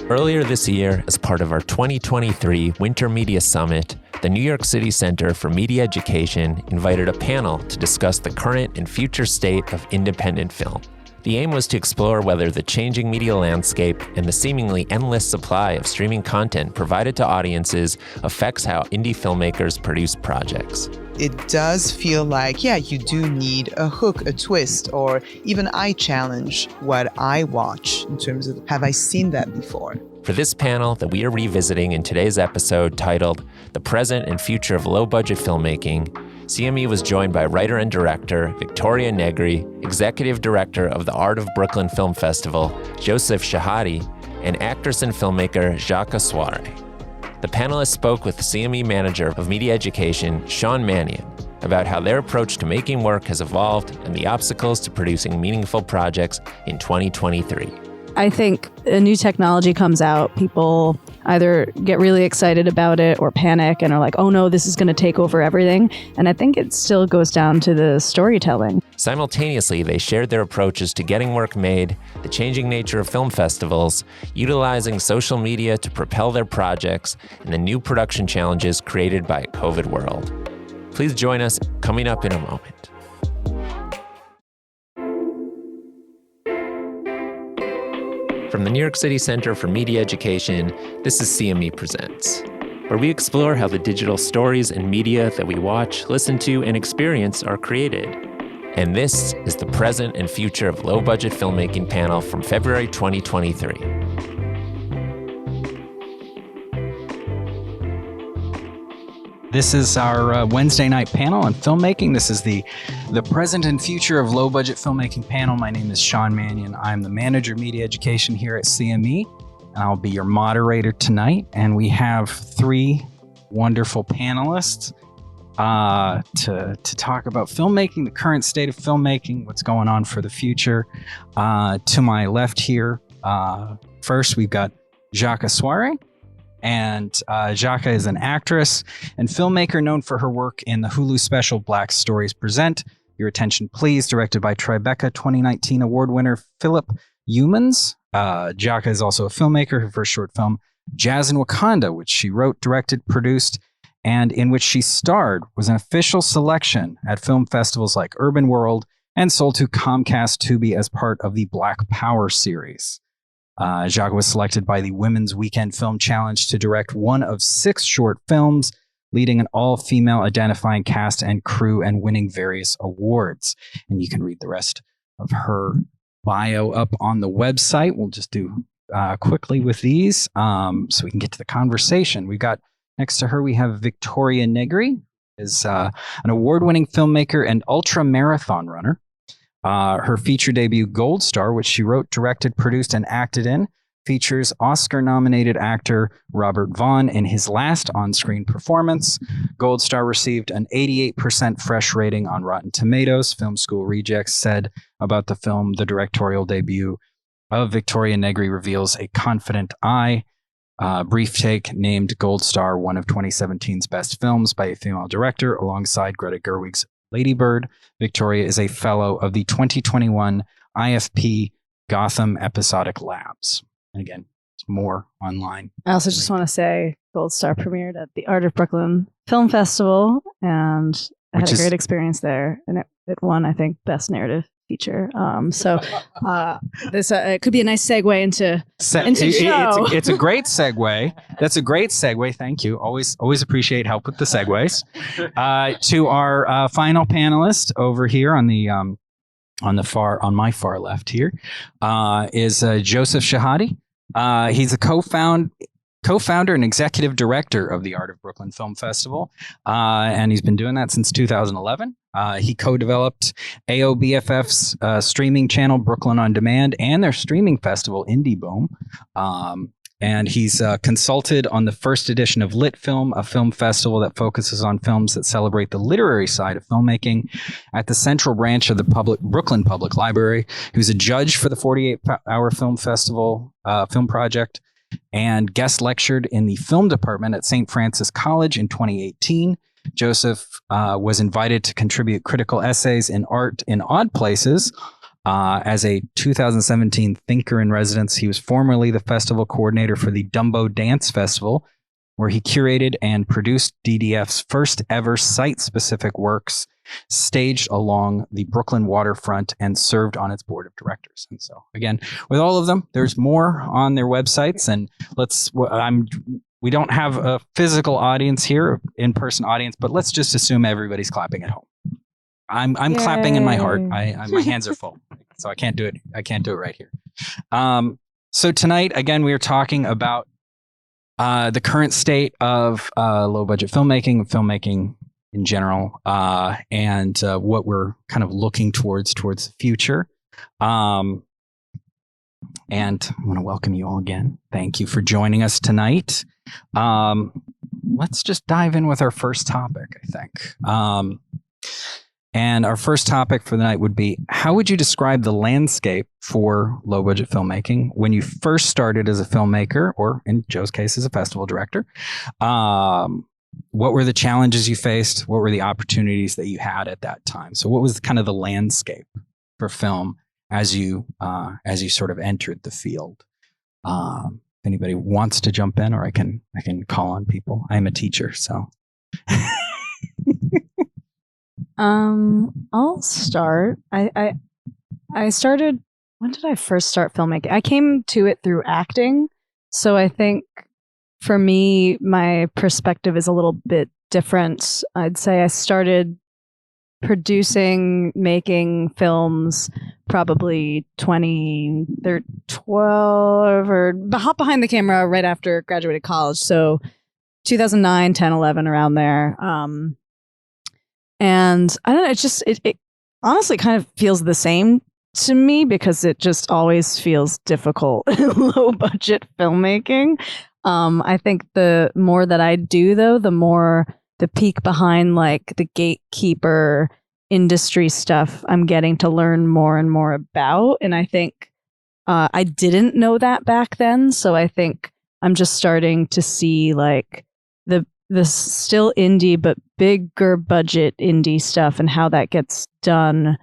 Earlier this year, as part of our 2023 Winter Media Summit, the New York City Center for Media Education invited a panel to discuss the current and future state of independent film. The aim was to explore whether the changing media landscape and the seemingly endless supply of streaming content provided to audiences affects how indie filmmakers produce projects. It does feel like, you do need a hook, a twist, or even I challenge what I watch in terms of, have I seen that before? For this panel that we are revisiting in today's episode titled The Present and Future of Low-Budget Filmmaking, CME was joined by writer and director Victoria Negri, executive director of the Art of Brooklyn Film Festival, Joseph Shahadi, and actress and filmmaker Djaka Soauré. The panelists spoke with CME manager of media education, Sean Mannion, about how their approach to making work has evolved and the obstacles to producing meaningful projects in 2023. I think a new technology comes out, people either get really excited about it or panic and are like, oh no, this is going to take over everything. And I think it still goes down to the storytelling. Simultaneously, they shared their approaches to getting work made, the changing nature of film festivals, utilizing social media to propel their projects, and the new production challenges created by a COVID world. Please join us coming up in a moment. From the New York City Center for Media Education, this is CME Presents, where we explore how the digital stories and media that we watch, listen to, and experience are created. And this is the Present and Future of Low-Budget Filmmaking panel from February 2023. This is our Wednesday night panel on filmmaking. This is the Present and Future of Low-Budget Filmmaking panel. My name is Sean Mannion. I'm the manager of media education here at CME, and I'll be your moderator tonight. And we have three wonderful panelists to talk about filmmaking, the current state of filmmaking, what's going on for the future. To my left here, first we've got Djaka Soauré. And Djaka is an actress and filmmaker known for her work in the Hulu special Black Stories Present. Your attention, please, directed by Tribeca 2019 award winner Philip Youmans. Djaka is also a filmmaker. Her first short film, Jazz in Wakanda, which she wrote, directed, produced, and in which she starred, was an official selection at film festivals like Urban World and sold to Comcast Tubi as part of the Black Power series. Djaka was selected by the Women's Weekend Film Challenge to direct one of 6 short films, leading an all-female identifying cast and crew and winning various awards. And you can read the rest of her bio up on the website. We'll just do quickly with these so we can get to the conversation. We've got next to her, we have Victoria Negri, is an award-winning filmmaker and ultra-marathon runner. Her feature debut, Gold Star, which she wrote, directed, produced, and acted in, features Oscar-nominated actor Robert Vaughn in his last on-screen performance. Gold Star received an 88% fresh rating on Rotten Tomatoes. Film School Rejects said about the film, the directorial debut of Victoria Negri reveals a confident eye. Brief Take named Gold Star one of 2017's best films by a female director alongside Greta Gerwig's Lady Bird. Victoria is a fellow of the 2021 IFP Gotham Episodic Labs. And again, it's more online. I also just want to say Gold Star premiered at the Art of Brooklyn Film Festival, and I had a great experience there. And it won, I think, Best Narrative Feature. This it could be a nice segue into show. It's a great segue. That's a great segue. Thank you. Always appreciate help with the segues. To our final panelist over here on my far left here is Joseph Shahadi. He's a co-founder and executive director of the Art of Brooklyn Film Festival, and he's been doing that since 2011. He co-developed AOBFF's streaming channel, Brooklyn On Demand, and their streaming festival, Indie Boom. And he's consulted on the first edition of Lit Film, a film festival that focuses on films that celebrate the literary side of filmmaking at the central branch of the Brooklyn Public Library. He was a judge for the 48-hour film festival film project and guest lectured in the film department at St. Francis College in 2018. Joseph was invited to contribute critical essays in art in odd places As a 2017 Thinker in Residence, he was formerly the festival coordinator for the Dumbo Dance Festival, where he curated and produced DDF's first ever site-specific works staged along the Brooklyn waterfront and served on its board of directors. And so, again, with all of them, there's more on their websites. And we don't have a physical audience here, in-person audience, but let's just assume everybody's clapping at home. I'm clapping in my heart. My hands are full, so I can't do it. I can't do it right here. So tonight, again, we are talking about the current state of low-budget filmmaking in general, and what we're kind of looking towards the future. And I want to welcome you all again. Thank you for joining us tonight. Let's just dive in with our first topic, I think. And our first topic for the night would be, how would you describe the landscape for low-budget filmmaking when you first started as a filmmaker, or in Joe's case, as a festival director? What were the challenges you faced? What were the opportunities that you had at that time? So what was kind of the landscape for film as you sort of entered the field? If anybody wants to jump in, or I can call on people. I'm a teacher, so... I'll start. I started, when did I first start filmmaking? I came to it through acting. So I think for me, my perspective is a little bit different. I'd say I started making films probably 2012, or hop behind the camera right after graduated college. So 2009, 10, 11, around there. And I don't know, it honestly kind of feels the same to me, because it just always feels difficult in low budget filmmaking. I think the more that I do, though, the more the peek behind like the gatekeeper industry stuff I'm getting to learn more and more about. And I think I didn't know that back then. So I think I'm just starting to see like the still indie but bigger budget indie stuff, and how that gets done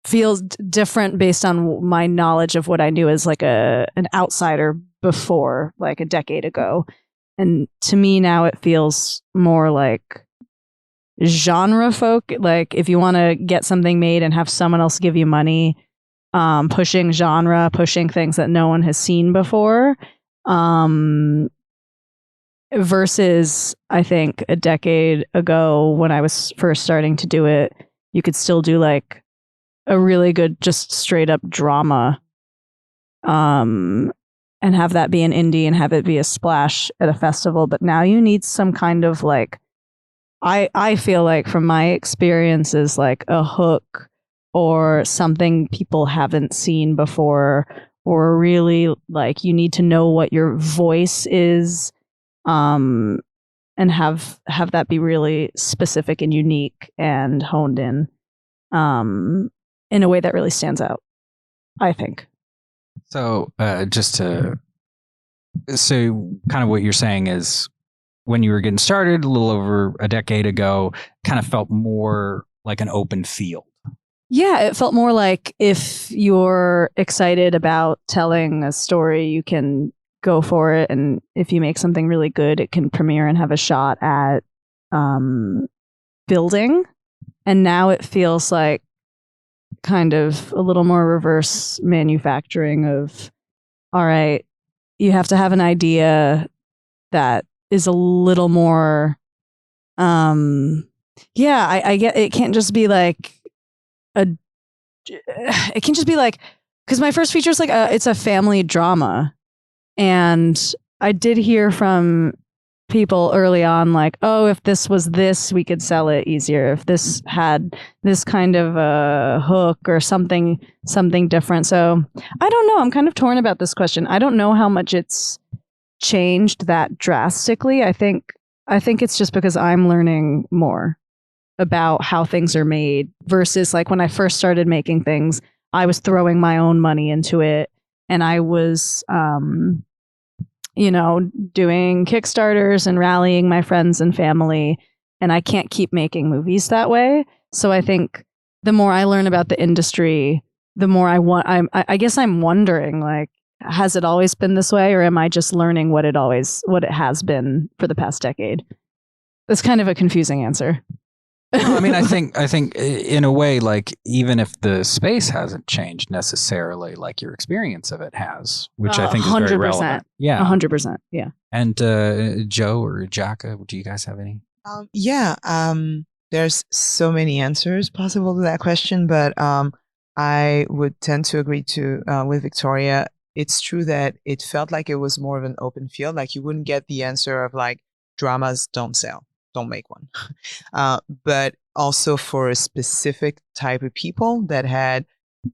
feels different based on my knowledge of what I knew as like an outsider before, like a decade ago. And to me now it feels more like genre folk. Like if you want to get something made and have someone else give you money, pushing genre, pushing things that no one has seen before. Versus, I think, a decade ago when I was first starting to do it, you could still do like a really good, just straight up drama, and have that be an indie and have it be a splash at a festival. But now you need some kind of like, I feel like from my experiences, like a hook or something people haven't seen before, or really like you need to know what your voice is. And have that be really specific and unique and honed in a way that really stands out, I think. So so kind of what you're saying is, when you were getting started a little over a decade ago, kind of felt more like an open field. Yeah, it felt more like if you're excited about telling a story, you can go for it, and if you make something really good, it can premiere and have a shot at building. And now it feels like kind of a little more reverse manufacturing of, all right, you have to have an idea that is a little more I get it. Can't just be like it can't just be like, because my first feature is like it's a family drama. And I did hear from people early on, like, oh, if this was this, we could sell it easier. If this had this kind of a hook or something different. So I don't know. I'm kind of torn about this question. I don't know how much it's changed that drastically. I think it's just because I'm learning more about how things are made versus like when I first started making things, I was throwing my own money into it. And I was, doing Kickstarters and rallying my friends and family. And I can't keep making movies that way. So I think the more I learn about the industry, the more I guess I'm wondering, like, has it always been this way, or am I just learning what it has been for the past decade? That's kind of a confusing answer. I mean, I think in a way, like, even if the space hasn't changed necessarily, like, your experience of it has, which I think is very relevant. Yeah, 100%. Yeah. And Joe or Djaka, do you guys have any? There's so many answers possible to that question, but I would tend to agree with Victoria. It's true that it felt like it was more of an open field. Like, you wouldn't get the answer of like, dramas don't sell, don't make one. But also for a specific type of people that had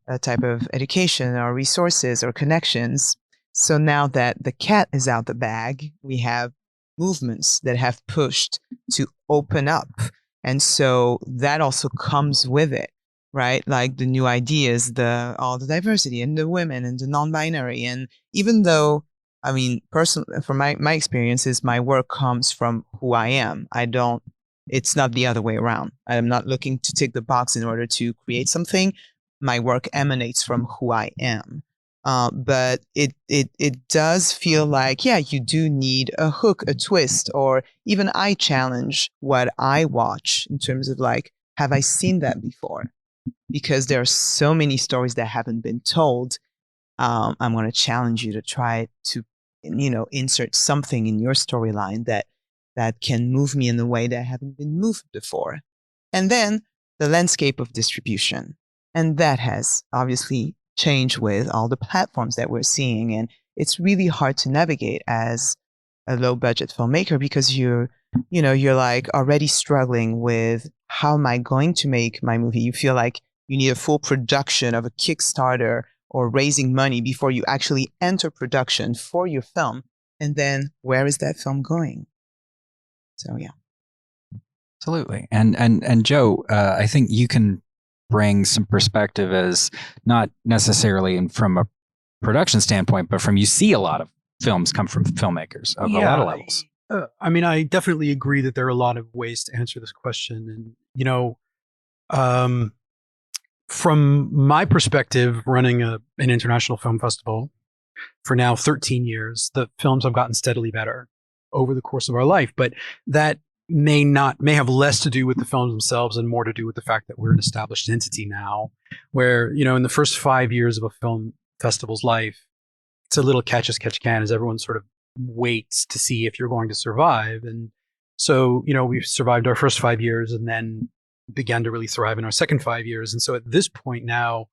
a type of education or resources or connections. So now that the cat is out the bag, we have movements that have pushed to open up. And so that also comes with it, right? Like the new ideas, all the diversity and the women and the non-binary. And even though, I mean, personally, from my experiences, my work comes from who I am. It's not the other way around. I'm not looking to tick the box in order to create something. My work emanates from who I am. But it does feel like, yeah, you do need a hook, a twist, or even I challenge what I watch in terms of like, have I seen that before? Because there are so many stories that haven't been told. I'm going to challenge you to try to, insert something in your storyline that can move me in a way that I haven't been moved before. And then the landscape of distribution. And that has obviously changed with all the platforms that we're seeing. And it's really hard to navigate as a low budget filmmaker because you're like already struggling with, how am I going to make my movie? You feel like you need a full production of a Kickstarter or raising money before you actually enter production for your film. And then where is that film going? So, yeah. Absolutely. And Joe, I think you can bring some perspective as not necessarily from a production standpoint, but from, you see a lot of films come from filmmakers of a lot of levels. I mean, I definitely agree that there are a lot of ways to answer this question. And, from my perspective, running an international film festival for now 13 years, the films have gotten steadily better over the course of our life. But that may have less to do with the films themselves and more to do with the fact that we're an established entity now, where, in the first 5 years of a film festival's life, it's a little catch as catch can, as everyone sort of waits to see if you're going to survive. And so, we've survived our first 5 years and then began to really thrive in our second 5 years. And so at this point now,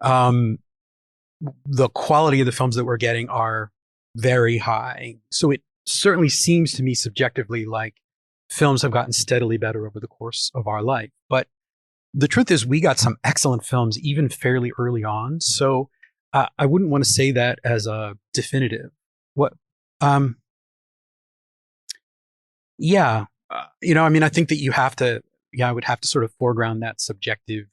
the quality of the films that we're getting are very high. So it certainly seems to me subjectively like films have gotten steadily better over the course of our life. But the truth is, we got some excellent films even fairly early on. So I wouldn't want to say that as a definitive. I mean, I think that I would have to sort of foreground that subjective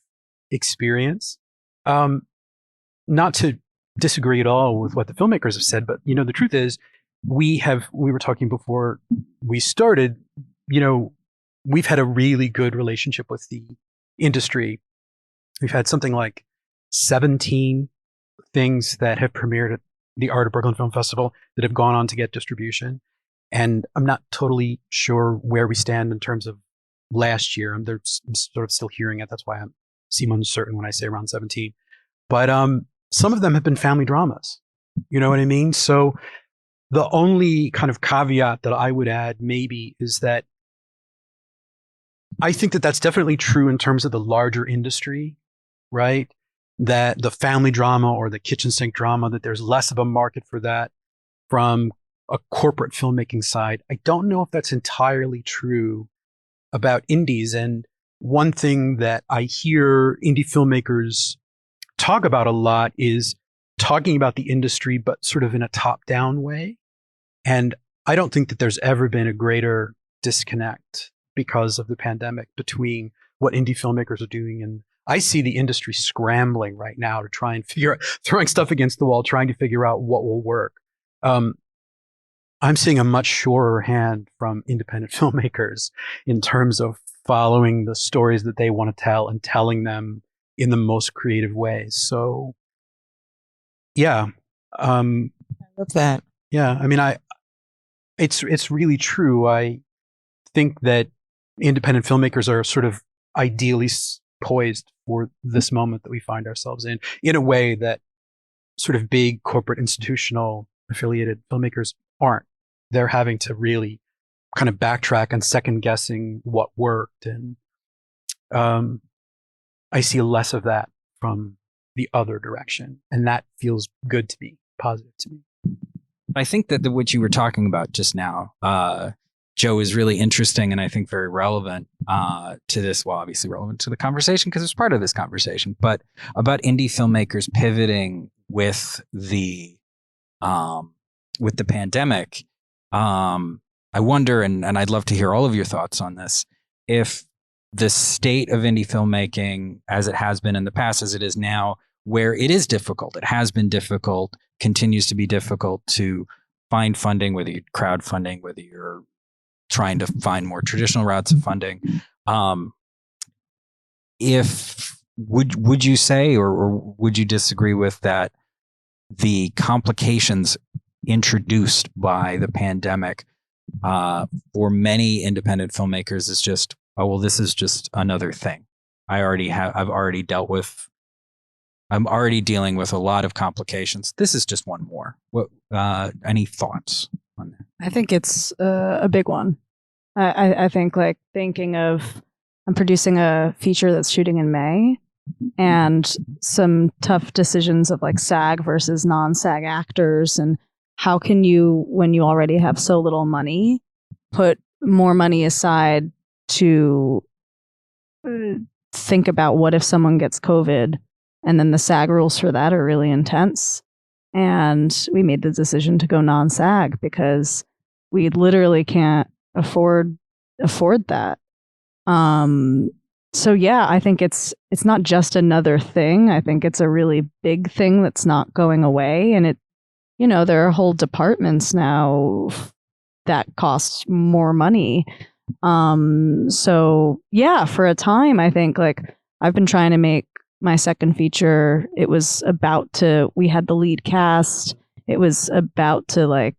experience. Not to disagree at all with what the filmmakers have said, but, the truth is, we were talking before we started, we've had a really good relationship with the industry. We've had something like 17 things that have premiered at the Art of Brooklyn Film Festival that have gone on to get distribution. And I'm not totally sure where we stand in terms of last year. I'm sort of still hearing it. That's why I seem uncertain when I say around 17. But some of them have been family dramas. You know what I mean? So the only kind of caveat that I would add maybe is that I think that that's definitely true in terms of the larger industry, right? That the family drama or the kitchen sink drama, that there's less of a market for that from a corporate filmmaking side. I don't know if that's entirely true about indies. And one thing that I hear indie filmmakers talk about a lot is talking about the industry, but sort of in a top-down way. And I don't think that there's ever been a greater disconnect because of the pandemic between what indie filmmakers are doing. And I see the industry scrambling right now to try and figure out, throwing stuff against the wall, trying to figure out what will work. I'm seeing a much surer hand from independent filmmakers in terms of following the stories that they want to tell and telling them in the most creative ways. So, yeah. I love that. Yeah. I mean, it's really true. I think that independent filmmakers are sort of ideally poised for this moment that we find ourselves in a way that sort of big corporate institutional affiliated filmmakers aren't. They're having to really kind of backtrack and second guessing what worked. And I see less of that from the other direction. And that feels good to me, positive to me. I think that what you were talking about just now, Joe, is really interesting and I think very relevant to this. Well, obviously relevant to the conversation because it's part of this conversation, but about indie filmmakers pivoting with the pandemic. I wonder, and I'd love to hear all of your thoughts on this, if the state of indie filmmaking, as it has been in the past, as it is now, where it is difficult, it has been difficult, continues to be difficult to find funding, whether you're crowdfunding, whether you're trying to find more traditional routes of funding. Would you say, or would you disagree with that, the complications introduced by the pandemic for many independent filmmakers is just, oh, well, this is just another thing. I'm already dealing with a lot of complications. This is just one more. What, any thoughts on that? I think it's a big one. I think like thinking of, I'm producing a feature that's shooting in May, and some tough decisions of like SAG versus non-SAG actors, and how can you, when you already have so little money, put more money aside to think about what if someone gets COVID, and then the SAG rules for that are really intense. And we made the decision to go non-SAG because we literally can't afford that. So yeah, I think it's not just another thing. I think it's a really big thing that's not going away. And there are whole departments now that cost more money. So yeah, for a time, I think like I've been trying to make my second feature. It was we had the lead cast. It was about to like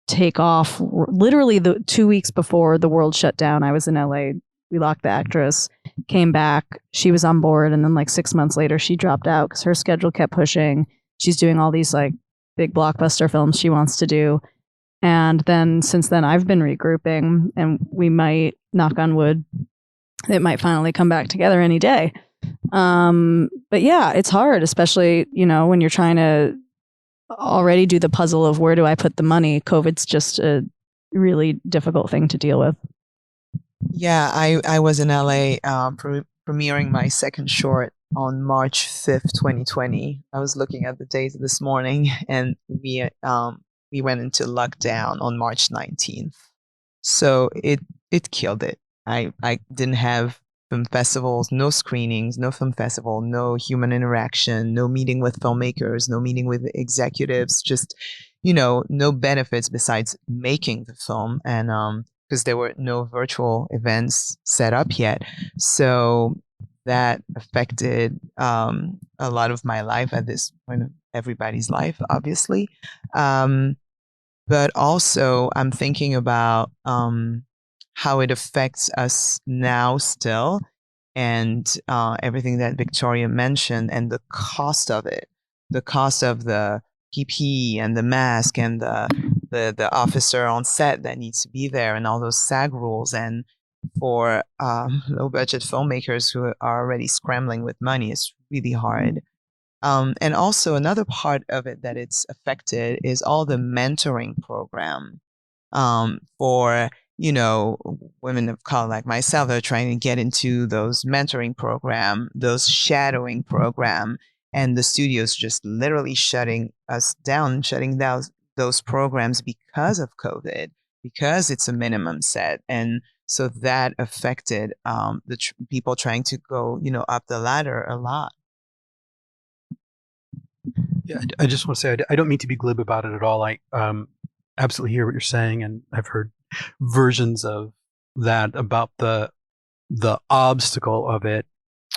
take off. Literally the 2 weeks before the world shut down, I was in LA. We locked the actress, came back. She was on board. And then like 6 months later, she dropped out because her schedule kept pushing. She's doing all these like big blockbuster films she wants to do. And then since then, I've been regrouping, and we might, knock on wood, it might finally come back together any day. But yeah, it's hard, especially, when you're trying to already do the puzzle of where do I put the money. COVID's just a really difficult thing to deal with. Yeah, I was in LA premiering my second short on March 5th, 2020. I was looking at the dates this morning, and we went into lockdown on March 19th. So it killed it. I didn't have film festivals, no screenings, no film festival, no human interaction, no meeting with filmmakers, no meeting with executives, just, no benefits besides making the film. And because there were no virtual events set up yet. So that affected a lot of my life at this point, everybody's life, obviously. But also I'm thinking about how it affects us now still, and everything that Victoria mentioned, and the cost of it, the cost of the PPE and the mask and the officer on set that needs to be there, and all those SAG rules. And for low budget filmmakers who are already scrambling with money, it's really hard. And also another part of it that it's affected is all the mentoring program for women of color like myself that are trying to get into those mentoring program, those shadowing program, and the studios just literally shutting down those programs because of COVID, because it's a minimum set. And so that affected the people trying to go, up the ladder a lot. Yeah, I just want to say, I don't mean to be glib about it at all. I absolutely hear what you're saying, and I've heard versions of that about the the obstacle of it.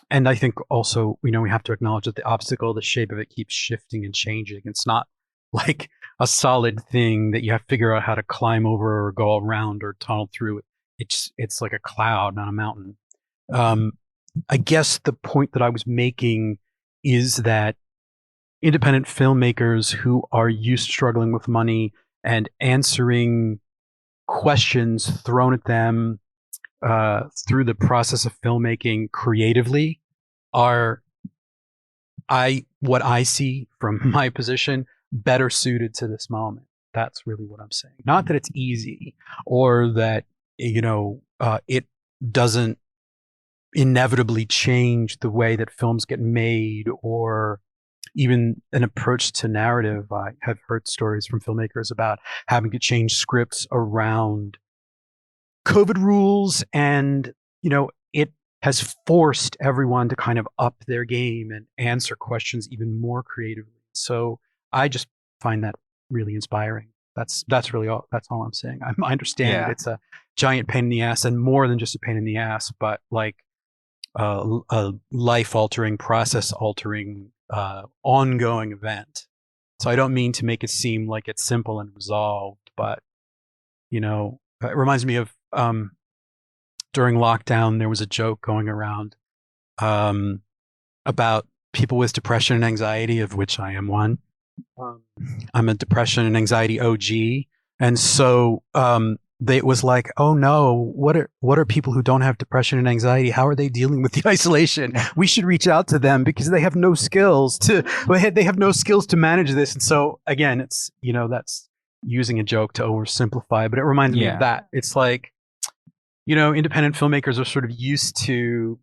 And I think also, we have to acknowledge that the obstacle, the shape of it keeps shifting and changing. It's not like a solid thing that you have to figure out how to climb over or go around or tunnel through. It's like a cloud, not a mountain. I guess the point that I was making is that independent filmmakers who are used to struggling with money and answering questions thrown at them through the process of filmmaking creatively are, what I see from my position, better suited to this moment. That's really what I'm saying. Not that it's easy or that, it doesn't inevitably change the way that films get made or even an approach to narrative. I have heard stories from filmmakers about having to change scripts around COVID rules, and it has forced everyone to kind of up their game and answer questions even more creatively. So I just find that really inspiring. That's really all. That's all I'm saying. I understand that it's a giant pain in the ass, and more than just a pain in the ass, but like a life-altering, process-altering, ongoing event. So I don't mean to make it seem like it's simple and resolved, but it reminds me of during lockdown, there was a joke going around about people with depression and anxiety, of which I am one. I'm a depression and anxiety OG, and so it was like, oh no, what are people who don't have depression and anxiety? How are they dealing with the isolation? We should reach out to them because they have no skills to manage this. And so again, it's that's using a joke to oversimplify, but it reminds me of that. It's like, independent filmmakers are sort of used to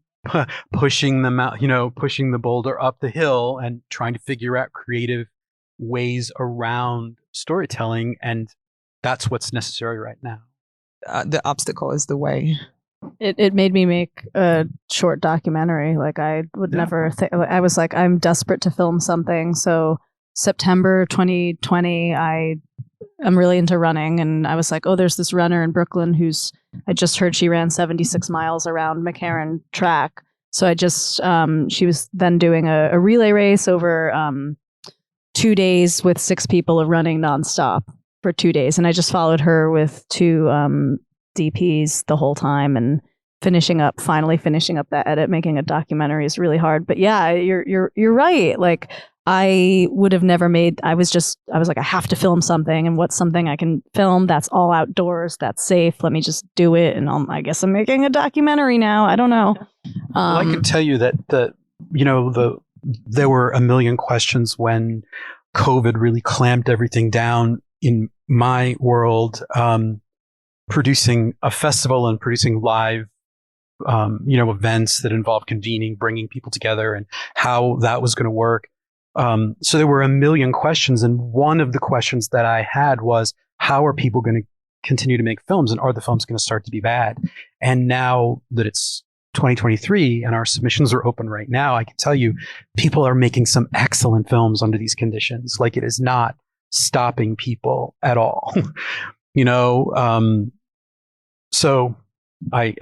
pushing them out, pushing the boulder up the hill and trying to figure out creative ways around storytelling, and that's what's necessary right now. The obstacle is the way. It made me make a short documentary. Like I would never think. I was like, I'm desperate to film something. So September 2020, I'm really into running, and I was like, oh, there's this runner in Brooklyn I just heard she ran 76 miles around McCarran track. So I just she was then doing a relay race over 2 days with 6 people of running nonstop for 2 days. And I just followed her with 2 DPs the whole time, and finally finishing up that edit. Making a documentary is really hard. But yeah, you're right. Like I would have never I was like, I have to film something, and what's something I can film that's all outdoors, that's safe. Let me just do it. And I guess I'm making a documentary now. I don't know. Well, I can tell you that there were a million questions when COVID really clamped everything down in my world, producing a festival and producing live, events that involve convening, bringing people together, and how that was going to work. So there were a million questions. And one of the questions that I had was, how are people going to continue to make films, and are the films going to start to be bad? And now that it's 2023 and our submissions are open right now, I can tell you people are making some excellent films under these conditions. Like, it is not stopping people at all. So I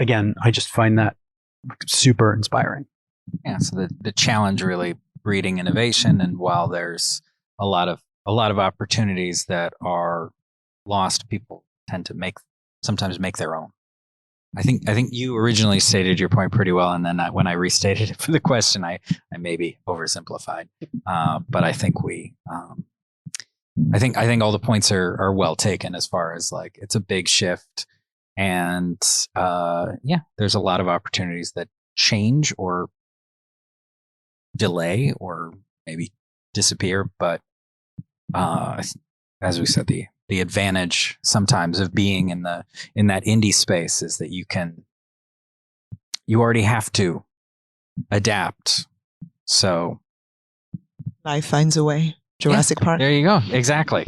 just find that super inspiring. Yeah. So the challenge really breeding innovation, and while there's a lot of opportunities that are lost, people tend to sometimes make their own. I think you originally stated your point pretty well, and then when I restated it for the question, I maybe oversimplified. But I think I think all the points are well taken, as far as like, it's a big shift, and there's a lot of opportunities that change or delay or maybe disappear. But as we said, the advantage sometimes of being in that indie space is that you already have to adapt. So Life finds a way. Jurassic Park. There you go. Exactly.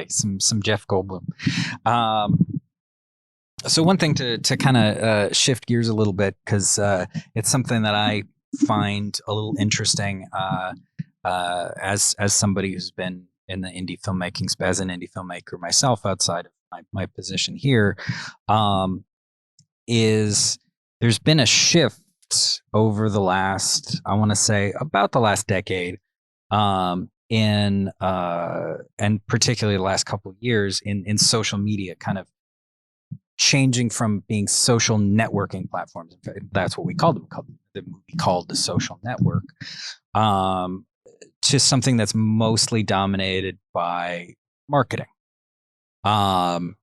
Some Jeff Goldblum. So one thing to kind of shift gears a little bit, because it's something that I find a little interesting as somebody who's been in the indie filmmaking space, as an indie filmmaker myself, outside of my position here, is there's been a shift over the last, I want to say, about the last decade, and particularly the last couple of years in social media, kind of changing from being social networking platforms. In fact, that's what we called them. The movie called The Social Network, to something that's mostly dominated by marketing. And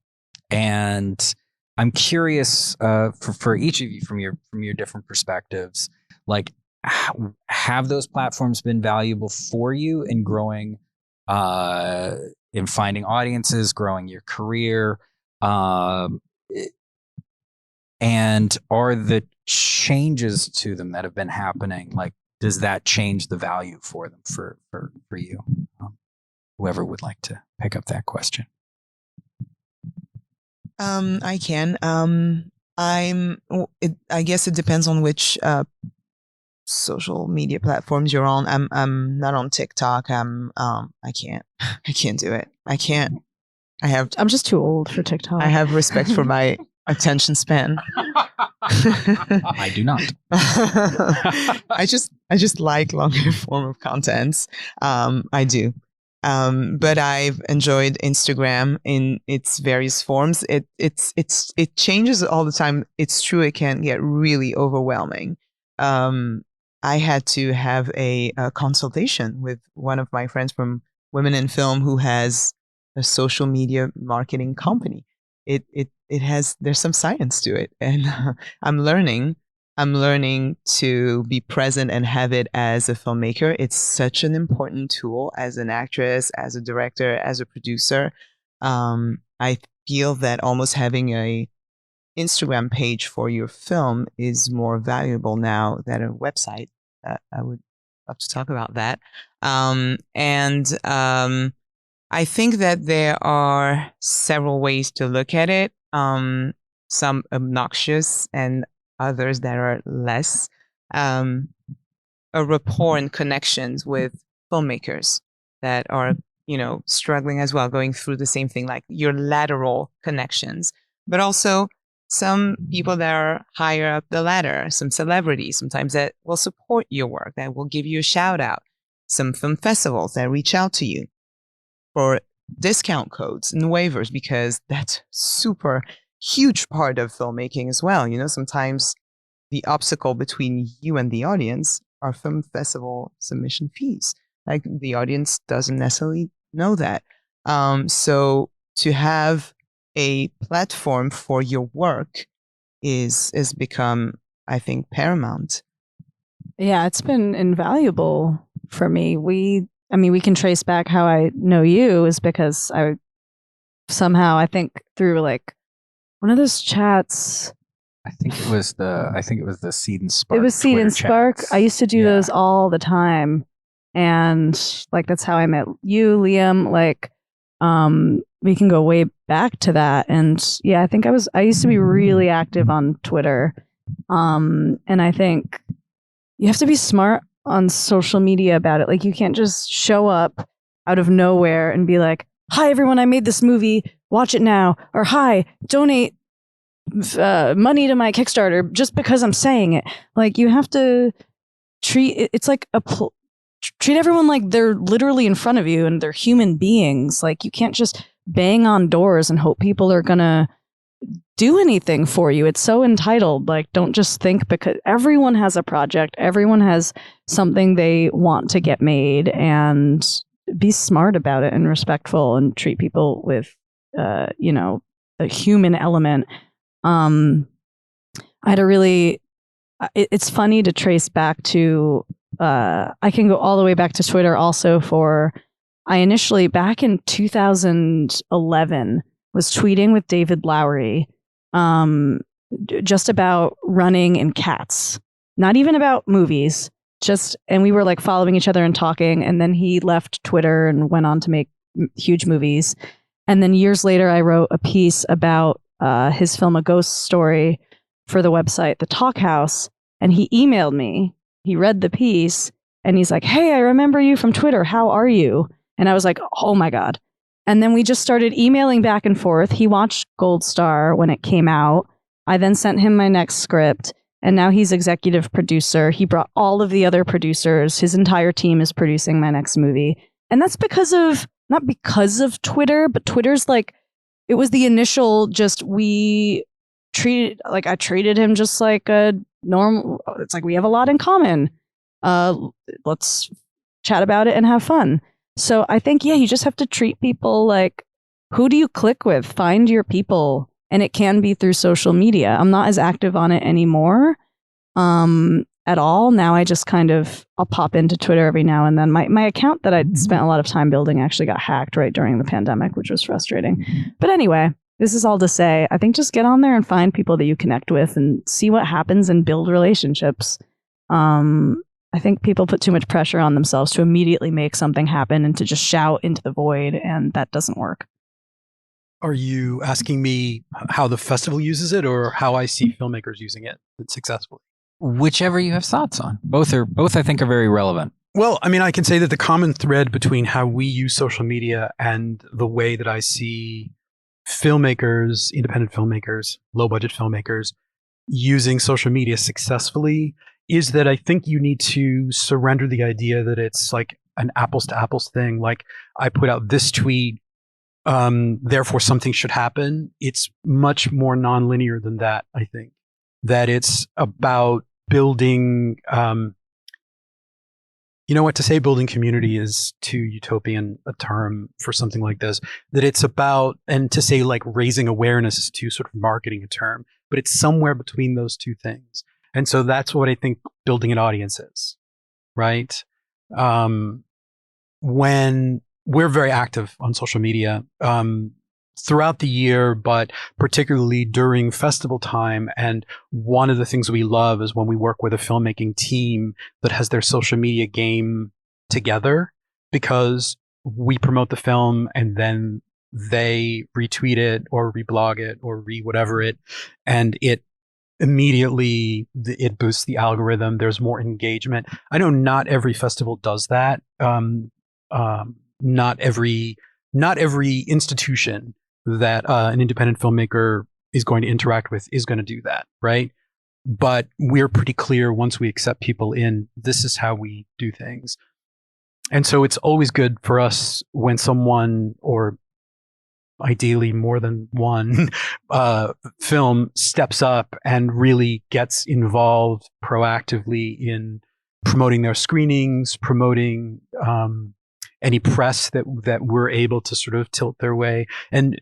I'm curious for each of you from your different perspectives, like, have those platforms been valuable for you in growing, in finding audiences, growing your career? And are the changes to them that have been happening, like, does that change the value for them for you? Whoever would like to pick up that question. I can. I guess it depends on which social media platforms you're on. I'm not on TikTok. I can't do it. I'm just too old for TikTok. I have respect for my attention span. I do not. I just like longer form of contents. I do. But I've enjoyed Instagram in its various forms. It changes all the time. It's true, it can get really overwhelming. I had to have a consultation with one of my friends from Women in Film who has a social media marketing company. There's some science to it, and I'm learning to be present and have it as a filmmaker. It's such an important tool as an actress, as a director, as a producer. I feel that almost having a Instagram page for your film is more valuable now than a website. I would love to talk about that. I think that there are several ways to look at it. Some obnoxious and others that are less. A rapport and connections with filmmakers that are, struggling as well, going through the same thing, like your lateral connections, but also some people that are higher up the ladder, some celebrities sometimes that will support your work, that will give you a shout out, some film festivals that reach out to you for discount codes and waivers, because that's super huge part of filmmaking as well. Sometimes the obstacle between you and the audience are film festival submission fees. Like, the audience doesn't necessarily know that. So to have a platform for your work is become, I think, paramount. Yeah, it's been invaluable for me. We can trace back how I know you is because I think through like one of those chats. I think it was the Seed and Spark. It was Seed Twitter and Spark. chats. I used to do those all the time, and like that's how I met you, Liam. Like, we can go way back to that, and yeah, I think I used to be really active on Twitter, and I think you have to be smart on social media about it. Like, you can't just show up out of nowhere and be like, "Hi, everyone! I made this movie. Watch it now," or "Hi, donate money to my Kickstarter," just because I'm saying it. Like, you have to treat everyone like they're literally in front of you and they're human beings. Like, you can't just bang on doors and hope people are gonna do anything for you. It's so entitled. Like, don't just think, because everyone has a project, everyone has something they want to get made, and be smart about it and respectful and treat people with a human element. It's funny to trace back to, I can go all the way back to Twitter also I initially, back in 2011, was tweeting with David Lowery, just about running and cats, not even about movies, and we were like following each other and talking, and then he left Twitter and went on to make huge movies. And then years later, I wrote a piece about his film A Ghost Story for the website The Talk House, and he emailed me. He read the piece and he's like, "Hey, I remember you from Twitter. How are you?" And I was like, "Oh my God." And then we just started emailing back and forth. He watched Gold Star when it came out. I then sent him my next script, And now he's executive producer. He brought all of the other producers. His entire team is producing my next movie. And that's because of, not because of Twitter, but Twitter's like, it was the initial I treated him just like a normal, it's like we have a lot in common. Let's chat about it and have fun. So I think, yeah, you just have to treat people like, who do you click with? Find your people. And it can be through social media. I'm not as active on it anymore at all. Now I just I'll pop into Twitter every now and then. My account that I'd spent a lot of time building actually got hacked right during the pandemic, which was frustrating. But anyway, this is all to say, I think just get on there and find people that you connect with and see what happens and build relationships. I think people put too much pressure on themselves to immediately make something happen and to just shout into the void, and that doesn't work. Are you asking me how the festival uses it or how I see filmmakers using it successfully? Whichever you have thoughts on. Both I think are very relevant. Well, I mean, I can say that the common thread between how we use social media and the way that I see filmmakers, independent filmmakers, low budget filmmakers using social media successfully is that I think you need to surrender the idea that it's like an apples to apples thing. Like, I put out this tweet, therefore something should happen. It's much more nonlinear than that. I think that it's about building, to say building community is too utopian a term for something like this, that it's about, and to say like raising awareness is too sort of marketing a term, but it's somewhere between those two things. And so that's what I think building an audience is, right? When we're very active on social media throughout the year, but particularly during festival time. And one of the things we love is when we work with a filmmaking team that has their social media game together, because we promote the film and then they retweet it or reblog it or whatever it, and it immediately it boosts the algorithm. There's more engagement. I know not every festival does that. Not every institution that an independent filmmaker is going to interact with is going to do that, right? But we're pretty clear once we accept people in, this is how we do things. And so it's always good for us when someone, or ideally more than one film, steps up and really gets involved proactively in promoting their screenings, promoting any press that we're able to sort of tilt their way. And,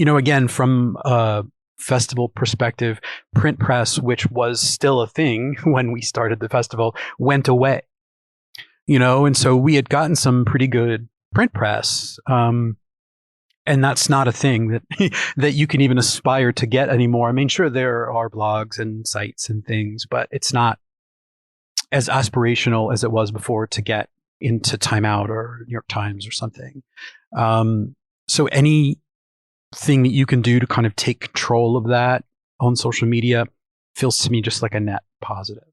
again, from a festival perspective, print press, which was still a thing when we started the festival, went away, and so we had gotten some pretty good print press. And that's not a thing that that you can even aspire to get anymore. I mean, sure, there are blogs and sites and things, but it's not as aspirational as it was before to get into Time Out or New York Times or something. So anything that you can do to kind of take control of that on social media feels to me just like a net positive.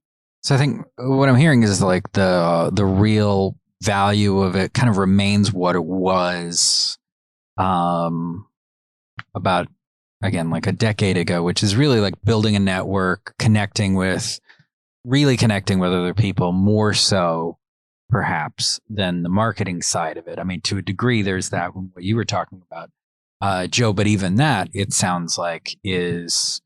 So I think what I'm hearing is like the real value of it kind of remains what it was about, again, like a decade ago, which is really like building a network, connecting with other people, more so perhaps than the marketing side of it. I mean, to a degree, there's that, what you were talking about, Joe, but even that, it sounds like, is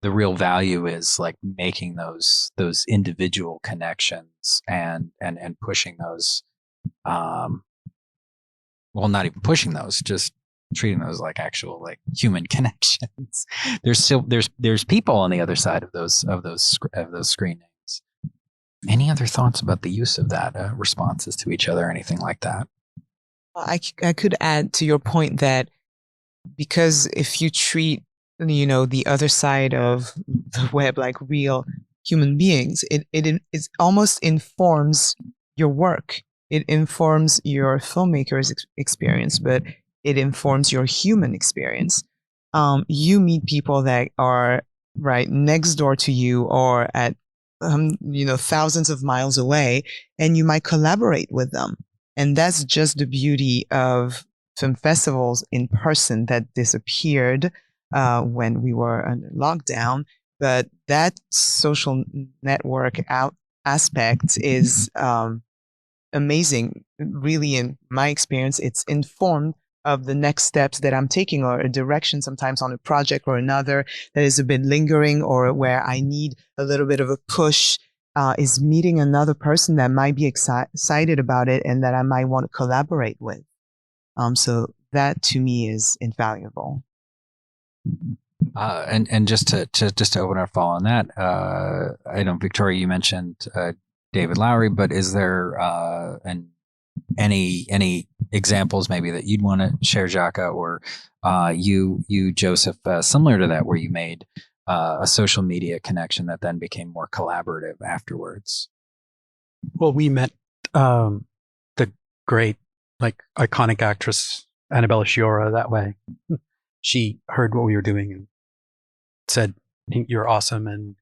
the real value is like making those individual connections and pushing those, well, not even pushing those, just treating those like actual like human connections. There's people on the other side of those screen names. Any other thoughts about the use of that, responses to each other, anything like that? I could add to your point that because if you treat the other side of the web like real human beings, it almost informs your work. It informs your filmmaker's experience, but it informs your human experience. You meet people that are right next door to you or at thousands of miles away, and you might collaborate with them. And that's just the beauty of film festivals in person that disappeared when we were under lockdown. but that social network aspect is amazing. Really, in my experience, it's informed of the next steps that I'm taking, or a direction sometimes on a project or another that is a bit lingering, or where I need a little bit of a push, is meeting another person that might be excited about it and that I might want to collaborate with. So that to me is invaluable. And just to open our fall on that, I know, Victoria, you mentioned David Lowery, but is there any examples maybe that you'd want to share, Djaka, or you Joseph, similar to that, where you made a social media connection that then became more collaborative afterwards? Well, we met the great, like, iconic actress Annabella Sciorra that way. She heard what we were doing and said, "I think you're awesome," and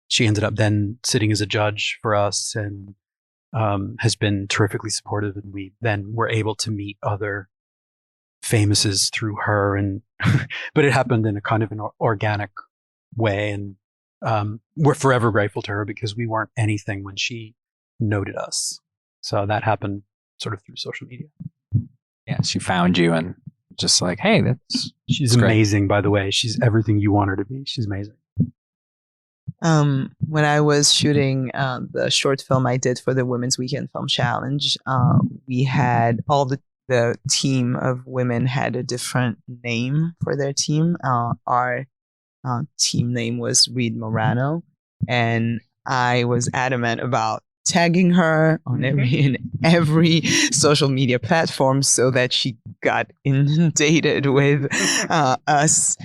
she ended up then sitting as a judge for us, and has been terrifically supportive. And we then were able to meet other famouses through her, and but it happened in a kind of an organic way, and we're forever grateful to her, because we weren't anything when she noted us. So that happened sort of through social media. Yeah, she found you and just like, hey, she's amazing, by the way. She's everything you want her to be. She's amazing. When I was shooting the short film I did for the Women's Weekend Film Challenge, we had all the team of women had a different name for their team. Our team name was Reed Morano, and I was adamant about tagging her on every social media platform so that she got inundated with us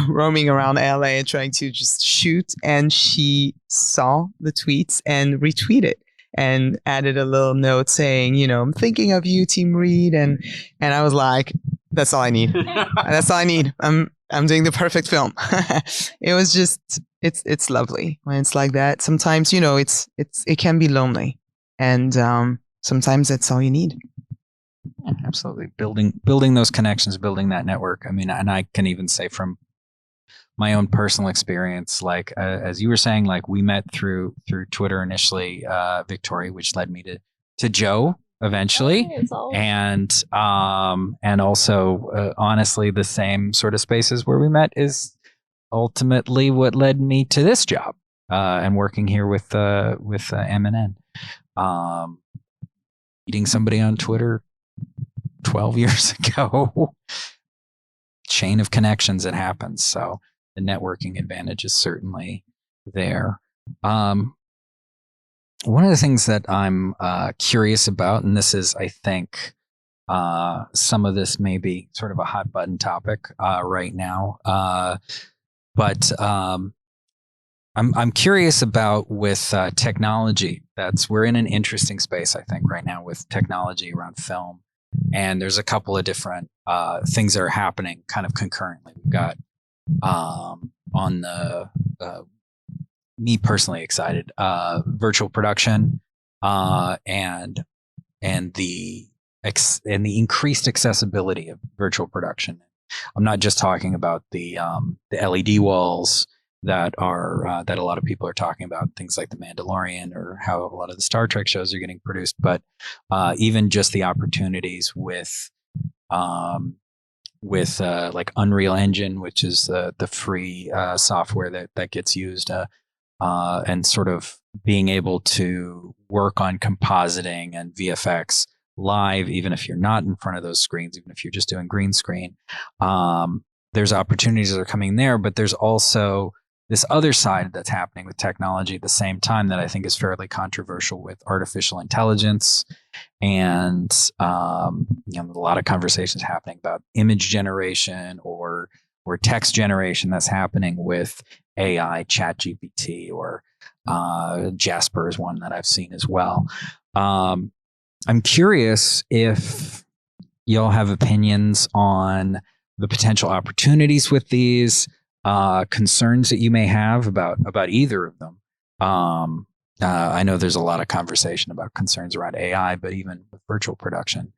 roaming around LA and trying to just shoot. And she saw the tweets and retweeted and added a little note saying, you know, "I'm thinking of you, Team Reed." And I was like, that's all I need. That's all I need. I'm doing the perfect film. It was just, it's lovely when it's like that. Sometimes, you know, it can be lonely, and sometimes that's all you need. Yeah, absolutely. Building those connections, building that network. I mean, and I can even say from my own personal experience, like as you were saying, like we met through Twitter initially, Victoria, which led me to Joe eventually, and also honestly, the same sort of spaces where we met is ultimately what led me to this job and working here with M&N. Meeting somebody on Twitter 12 years ago, chain of connections that happens. So the networking advantage is certainly there. One of the things that I'm curious about, and this is, I think, some of this may be sort of a hot button topic right now, but I'm curious about with technology. We're in an interesting space, I think, right now with technology around film, and there's a couple of different things that are happening kind of concurrently. We've got on the me personally excited virtual production and the increased accessibility of virtual production. I'm not just talking about the LED walls that are that a lot of people are talking about, things like The Mandalorian or how a lot of the Star Trek shows are getting produced, but even just the opportunities with like Unreal Engine, which is the free software that gets used, and sort of being able to work on compositing and VFX live, even if you're not in front of those screens, even if you're just doing green screen. There's opportunities that are coming there, but there's also this other side that's happening with technology at the same time that I think is fairly controversial with artificial intelligence. And a lot of conversations happening about image generation or text generation that's happening with AI, ChatGPT, or Jasper is one that I've seen as well. I'm curious if y'all have opinions on the potential opportunities with these, concerns that you may have about either of them. I know there's a lot of conversation about concerns around AI, but even with virtual production,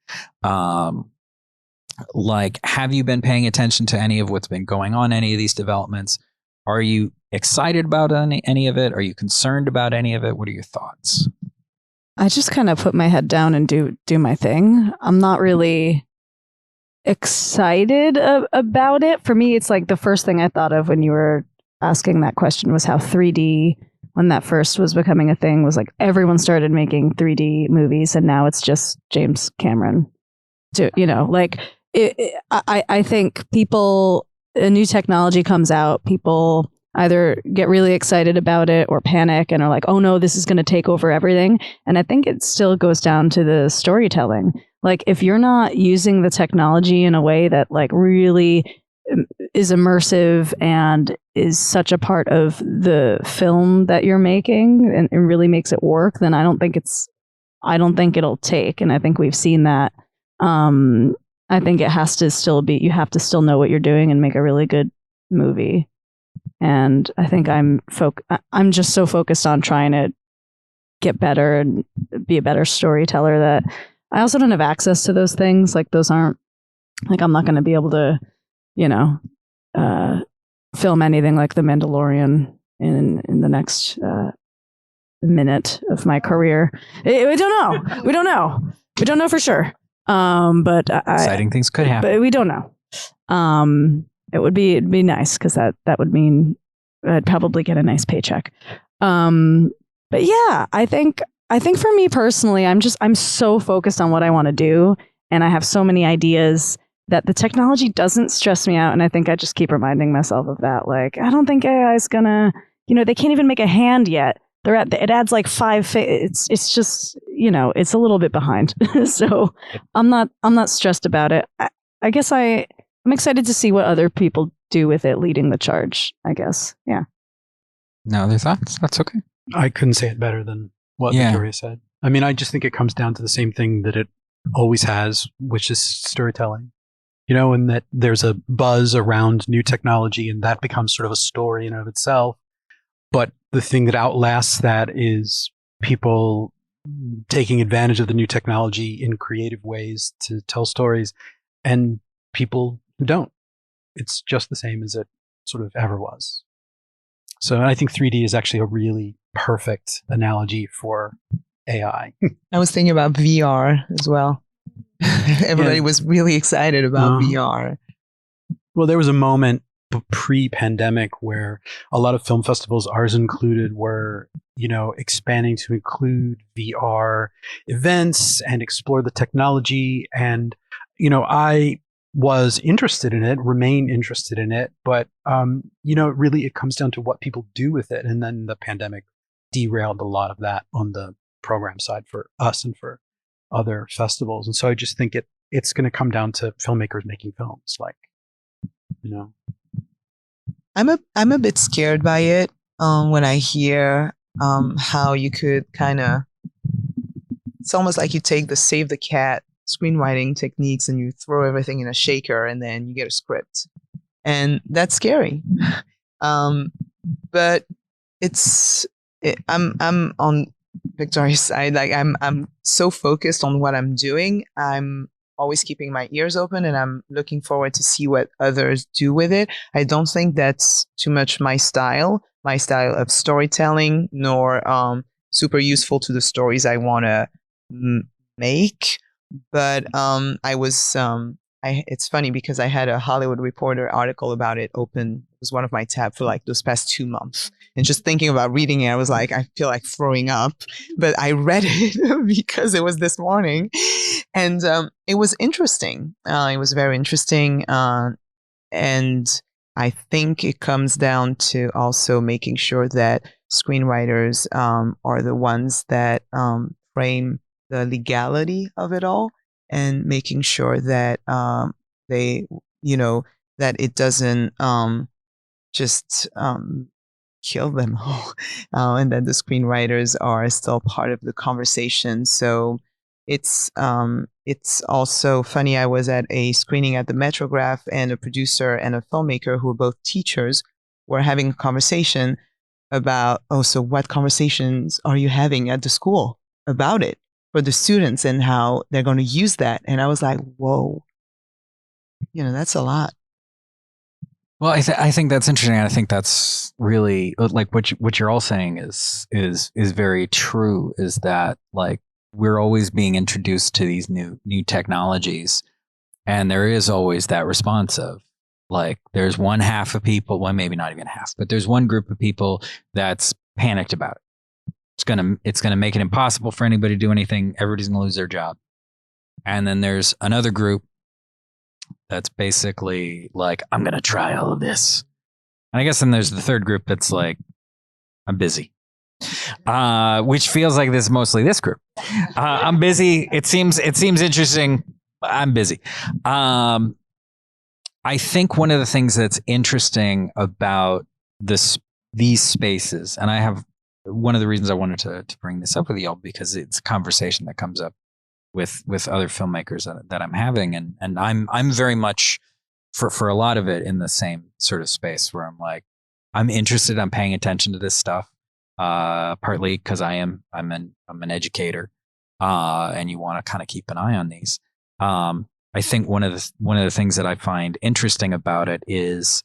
like, have you been paying attention to any of what's been going on, any of these developments? Are you excited about any of it? Are you concerned about any of it? What are your thoughts? I just kind of put my head down and do my thing. I'm not really excited about it. For me, it's like the first thing I thought of when you were asking that question was how 3D, when that first was becoming a thing, was like everyone started making 3D movies, and now it's just James Cameron. I think people, a new technology comes out, people either get really excited about it or panic and are like, oh no, this is going to take over everything. And I think it still goes down to the storytelling. Like, if you're not using the technology in a way that like really is immersive and is such a part of the film that you're making and it really makes it work, then I don't think it'll take. And I think we've seen that. I think it has to still be, you have to still know what you're doing and make a really good movie. And I think I'm just so focused on trying to get better and be a better storyteller that I also don't have access to those things. Like, those aren't, like, I'm not going to be able to, film anything like The Mandalorian in the next minute of my career. We don't know. We don't know. We don't know for sure. But Exciting things could happen. But we don't know. It'd be nice, because that would mean I'd probably get a nice paycheck. But yeah, I think for me personally, I'm so focused on what I want to do, and I have so many ideas that the technology doesn't stress me out. And I think I just keep reminding myself of that. Like, I don't think AI is gonna, they can't even make a hand yet. It adds like 5. It's just, it's a little bit behind. So I'm not stressed about it. I guess I'm excited to see what other people do with it, leading the charge, I guess. Yeah. No other thoughts? That's okay. I couldn't say it better than what Victoria said. I mean, I just think it comes down to the same thing that it always has, which is storytelling. And that there's a buzz around new technology, and that becomes sort of a story in and of itself. But the thing that outlasts that is people taking advantage of the new technology in creative ways to tell stories, and people who don't. It's just the same as it sort of ever was. So I think 3D is actually a really perfect analogy for AI. I was thinking about VR as well. Everybody was really excited about VR. Well, there was a moment pre-pandemic where a lot of film festivals, ours included, were, expanding to include VR events and explore the technology. And, I was interested in it, remain interested in it, but, really it comes down to what people do with it. And then the pandemic derailed a lot of that on the program side for us and for other festivals. And so I just think it's going to come down to filmmakers making films, I'm a bit scared by it when I hear how you could kind of, it's almost like you take the save the cat screenwriting techniques and you throw everything in a shaker and then you get a script, and that's scary. But I'm on Victoria's side. Like, I'm so focused on what I'm doing. I'm always keeping my ears open, and I'm looking forward to see what others do with it. I don't think that's too much my style of storytelling, nor super useful to the stories I want to make. But it's funny because I had a Hollywood Reporter article about it open. It was one of my tabs for like those past 2 months. And just thinking about reading it, I was like, I feel like throwing up. But I read it because it was this morning. And it was interesting. It was very interesting. And I think it comes down to also making sure that screenwriters are the ones that frame the legality of it all, and making sure that they, that it doesn't just kill them all, and that the screenwriters are still part of the conversation. So it's also funny. I was at a screening at the Metrograph, and a producer and a filmmaker who were both teachers were having a conversation about, so what conversations are you having at the school about it for the students and how they're going to use that? And I was like, whoa, that's a lot. Well, I think that's interesting. I think that's really like what you're all saying is very true. Is that like we're always being introduced to these new technologies, and there is always that response of like there's one half of people, well maybe not even half, but there's one group of people that's panicked about it. It's gonna make it impossible for anybody to do anything. Everybody's gonna lose their job, and then there's another group that's basically like, I'm going to try all of this. And I guess then there's the third group that's like, I'm busy, which feels like this mostly this group. I'm busy. It seems interesting. I'm busy. I think one of the things that's interesting about these spaces, and I have one of the reasons I wanted to bring this up with y'all, because it's a conversation that comes up with other filmmakers that I'm having, and I'm very much for a lot of it in the same sort of space where I'm like, I'm interested, I'm paying attention to this stuff, partly because I'm an educator, and you want to kind of keep an eye on these. I think one of the things that I find interesting about it is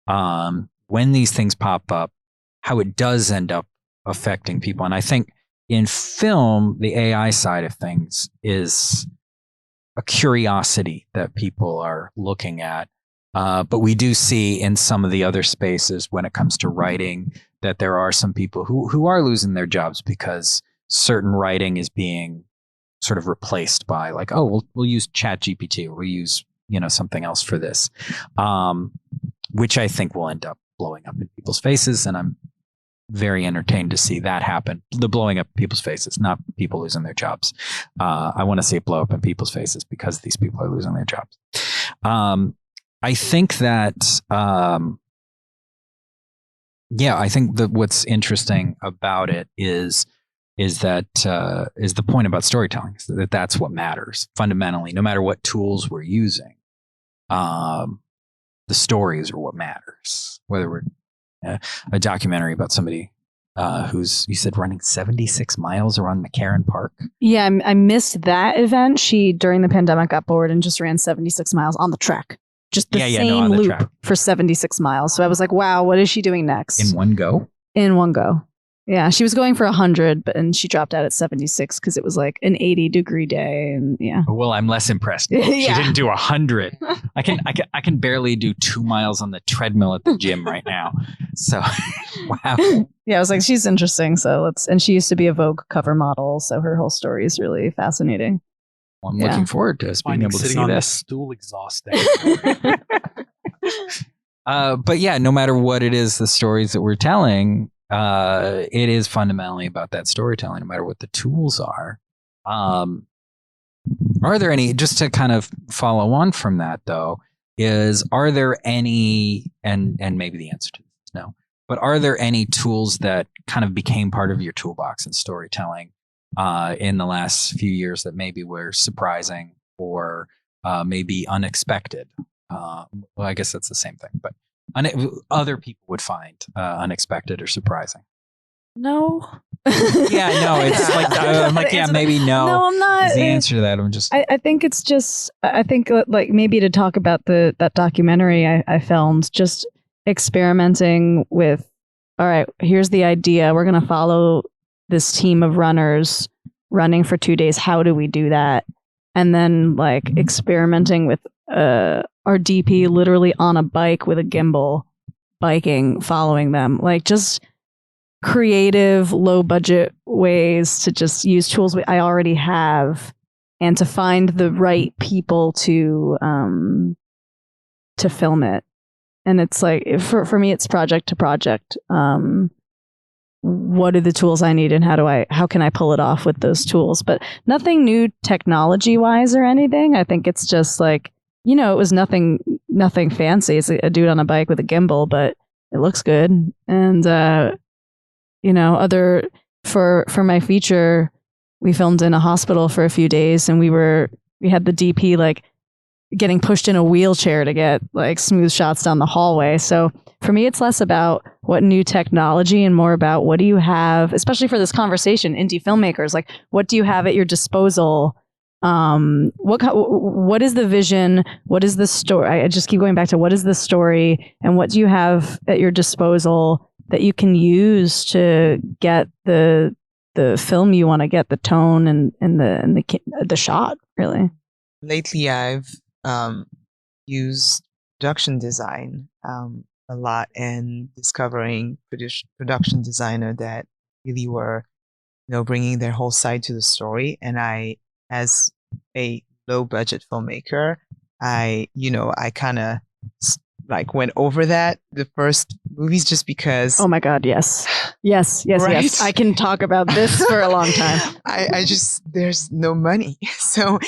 when these things pop up, how it does end up affecting people, and I think in film, the AI side of things is a curiosity that people are looking at. But we do see in some of the other spaces when it comes to writing that there are some people who are losing their jobs because certain writing is being sort of replaced by like, oh, we'll use ChatGPT or we'll use, something else for this, which I think will end up blowing up in people's faces. And I'm very entertained to see that happen. The blowing up people's faces, not people losing their jobs. I want to see it blow up in people's faces because these people are losing their jobs. I think that, I think that what's interesting about it is the point about storytelling, that's what matters fundamentally, no matter what tools we're using. The stories are what matters, whether we're a documentary about somebody who's, you said, running 76 miles around McCarran Park. Yeah, I missed that event. She, during the pandemic, got bored and just ran 76 miles on the track. Just the same loop for 76 miles. So I was like, wow, what is she doing next? In one go? In one go. Yeah, she was going for 100, and she dropped out at 76 because it was like an 80-degree day, and yeah. Well, I'm less impressed. She didn't do 100. I can barely do 2 miles on the treadmill at the gym right now. So, wow. Yeah, I was like, she's interesting. So and she used to be a Vogue cover model, so her whole story is really fascinating. Well, I'm looking forward to being able to see this. Stool exhausting. But yeah, no matter what it is, the stories that we're telling. It is fundamentally about that storytelling, no matter what the tools are. Are there any, just to kind of follow on from that though, are there any, and maybe the answer to this is no, but are there any tools that kind of became part of your toolbox in storytelling in the last few years that maybe were surprising or maybe unexpected? Well, I guess that's the same thing, but other people would find unexpected or surprising. No. Yeah, no, it's like, I'm like, yeah, maybe no. No, I'm not. Is the answer to that. I'm just. I think it's just, I think like maybe to talk about that documentary I filmed, just experimenting with, all right, here's the idea. We're going to follow this team of runners running for 2 days. How do we do that? And then like experimenting with our DP literally on a bike with a gimbal, biking, following them, like just creative, low budget ways to just use tools I already have and to find the right people to film it. And it's like, for me, it's project to project. What are the tools I need and how can I pull it off with those tools? But nothing new technology wise or anything. I think it's just like, it was nothing fancy. It's a dude on a bike with a gimbal, but it looks good. And, for my feature, we filmed in a hospital for a few days and we had the DP like getting pushed in a wheelchair to get like smooth shots down the hallway. So for me, it's less about what new technology and more about what do you have, especially for this conversation, indie filmmakers, like what do you have at your disposal What is the vision? What is the story? I just keep going back to what is the story, and what do you have at your disposal that you can use to get the film you want to get, the tone and the shot, really. Lately, I've used production design a lot, and discovering production designer that really were, bringing their whole side to the story. And I, as a low budget filmmaker, I kind of like went over that the first movies just because. Oh my God, yes. Right? I can talk about this for a long time. I just, there's no money. So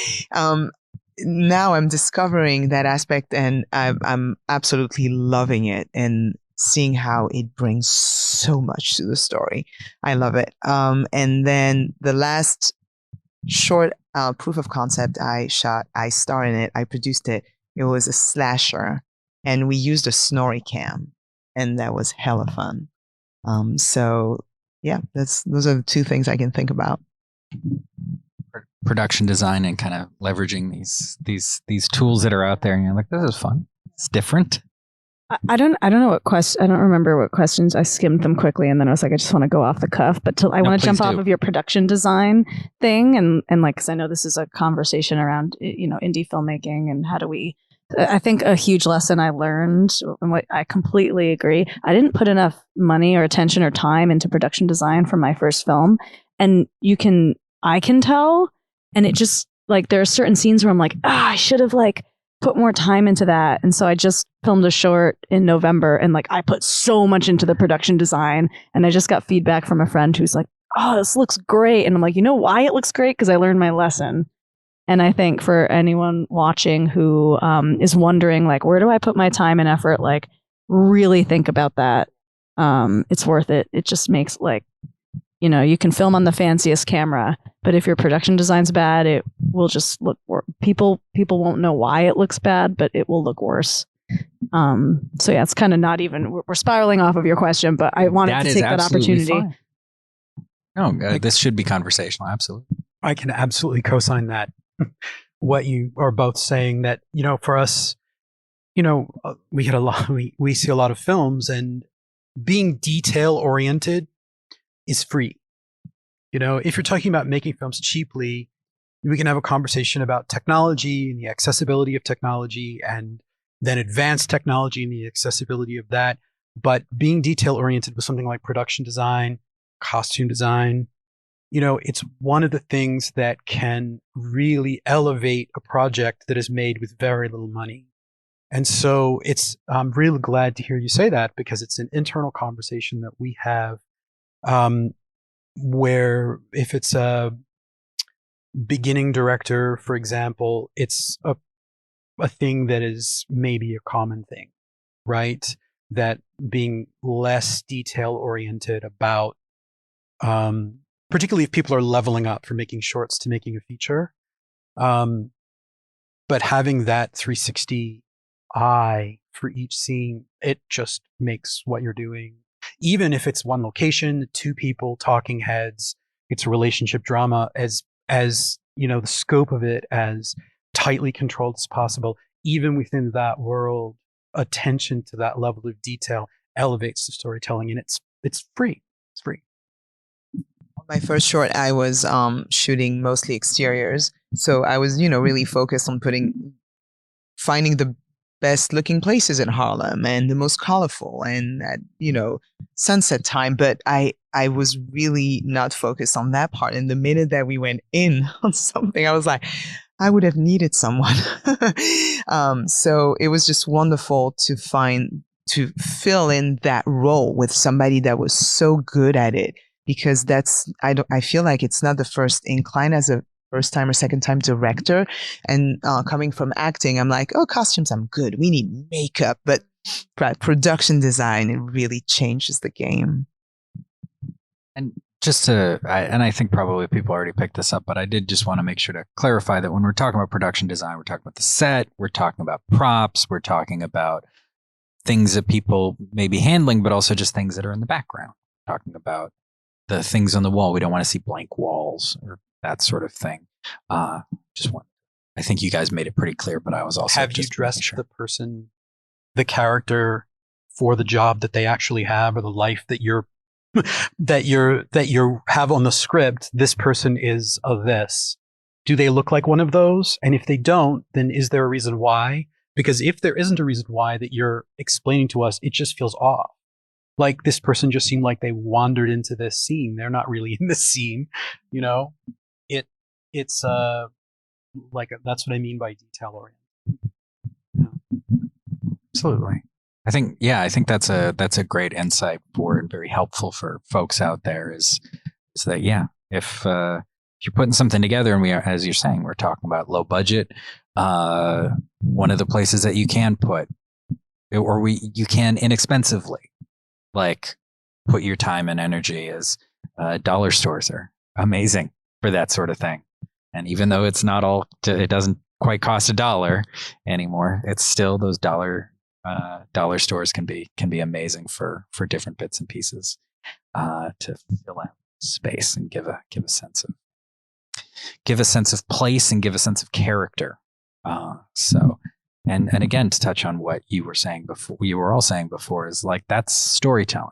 now I'm discovering that aspect, and I'm absolutely loving it and seeing how it brings so much to the story. I love it. And then the last short proof of concept I shot, I starred in it, I produced it. It was a slasher, and we used a snorri cam, and that was hella fun. So yeah, those are the two things I can think about. Production design and kind of leveraging these tools that are out there, and you're like, this is fun. It's different. I don't know what question. I don't remember what questions. I skimmed them quickly, and then I was like, I just want to go off the cuff. But I want to jump off of your production design thing, and like, because I know this is a conversation around indie filmmaking and how do we. I think a huge lesson I learned, and what I completely agree, I didn't put enough money or attention or time into production design for my first film, and I can tell, and it just like there are certain scenes where I'm like, I should have put more time into that. And so I just filmed a short in November, and I put so much into the production design, and I just got feedback from a friend who's like, oh, this looks great. And I'm like, you know why it looks great? Because I learned my lesson. And I think for anyone watching who is wondering, where do I put my time and effort? Really think about that. It's worth it. It just makes you can film on the fanciest camera, but if your production design's bad, it will just look people won't know why it looks bad, but it will look worse. So yeah, it's kind of not even, we're spiraling off of your question, but I wanted to take that opportunity. Fine. No, this should be conversational. Absolutely. I can absolutely co-sign that. What you are both saying, that, for us, we see a lot of films, and being detail oriented is free. If you're talking about making films cheaply, we can have a conversation about technology and the accessibility of technology, and then advanced technology and the accessibility of that. But being detail oriented with something like production design, costume design, it's one of the things that can really elevate a project that is made with very little money. And so I'm really glad to hear you say that, because it's an internal conversation that we have, where if it's a beginning director, for example, it's a thing that is maybe a common thing, right? That being less detail oriented about, particularly if people are leveling up from making shorts to making a feature. But having that 360 eye for each scene, it just makes what you're doing, even if it's one location, two people, talking heads, it's a relationship drama, as the scope of it as tightly controlled as possible, even within that world, attention to that level of detail elevates the storytelling, and it's free. It's free. My first short, I was shooting mostly exteriors, so I was really focused on finding the best looking places in Harlem and the most colorful, and at sunset time. But I was really not focused on that part. And the minute that we went in on something, I was like, I would have needed someone. So it was just wonderful to fill in that role with somebody that was so good at it. Because I feel like it's not the first incline as a first time or second time director. And coming from acting, I'm like, oh, costumes, I'm good. We need makeup. But production design, it really changes the game. And I think probably people already picked this up, but I did just want to make sure to clarify that when we're talking about production design, we're talking about the set, we're talking about props, we're talking about things that people may be handling, but also just things that are in the background. We're talking about the things on the wall. We don't want to see blank walls or that sort of thing. Just one. I think you guys made it pretty clear, but I was also have you dressed the person, the character, for the job that they actually have, or the life that you're that you have on the script? This person is of this. Do they look like one of those? And if they don't, then is there a reason why? Because if there isn't a reason why that you're explaining to us, it just feels off. Like this person just seemed like they wandered into this scene. They're not really in the scene, you know. It's like that's what I mean by detail oriented. Yeah. Absolutely. I think that's a great insight for and very helpful for folks out there is that if you're putting something together, and we are, as you're saying, we're talking about low budget, one of the places that you can put, or you can inexpensively, like, put your time and energy is dollar stores are amazing for that sort of thing. And even though it's not all, it doesn't quite cost $1 anymore, it's still those dollar stores can be amazing for different bits and pieces to fill out space and give a sense of place and give a sense of character. So again, to touch on what you were all saying before, is like, that's storytelling.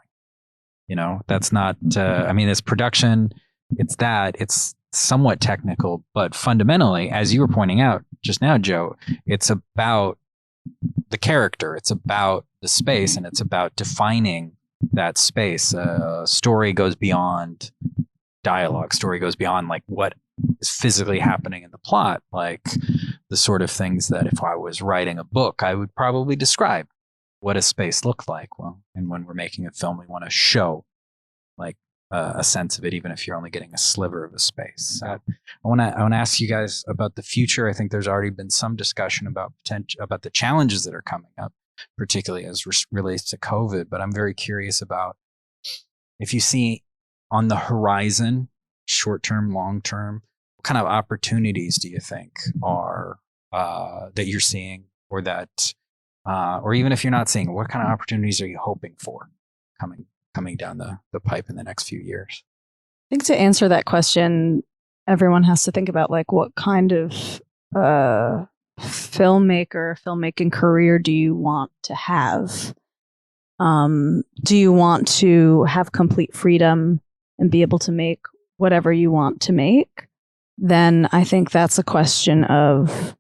You know, that's not. I mean, it's production. It's somewhat technical, but fundamentally, as you were pointing out just now, Joe, it's about the character, it's about the space, and it's about defining that space. Story goes beyond dialogue. Story goes beyond like what is physically happening in the plot, like the sort of things that if I was writing a book, I would probably describe what a space looked like. Well, and when we're making a film, we want to show like a sense of it, even if you're only getting a sliver of a space. I want to ask you guys about the future. I think there's already been some discussion about the challenges that are coming up, particularly as relates to COVID. But I'm very curious about if you see on the horizon, short term, long term, what kind of opportunities do you think are that you're seeing, or that, or even if you're not seeing, what kind of opportunities are you hoping for coming down the pipe in the next few years? I think to answer that question, everyone has to think about like what kind of filmmaking career do you want to have? Do you want to have complete freedom and be able to make whatever you want to make? Then I think that's a question of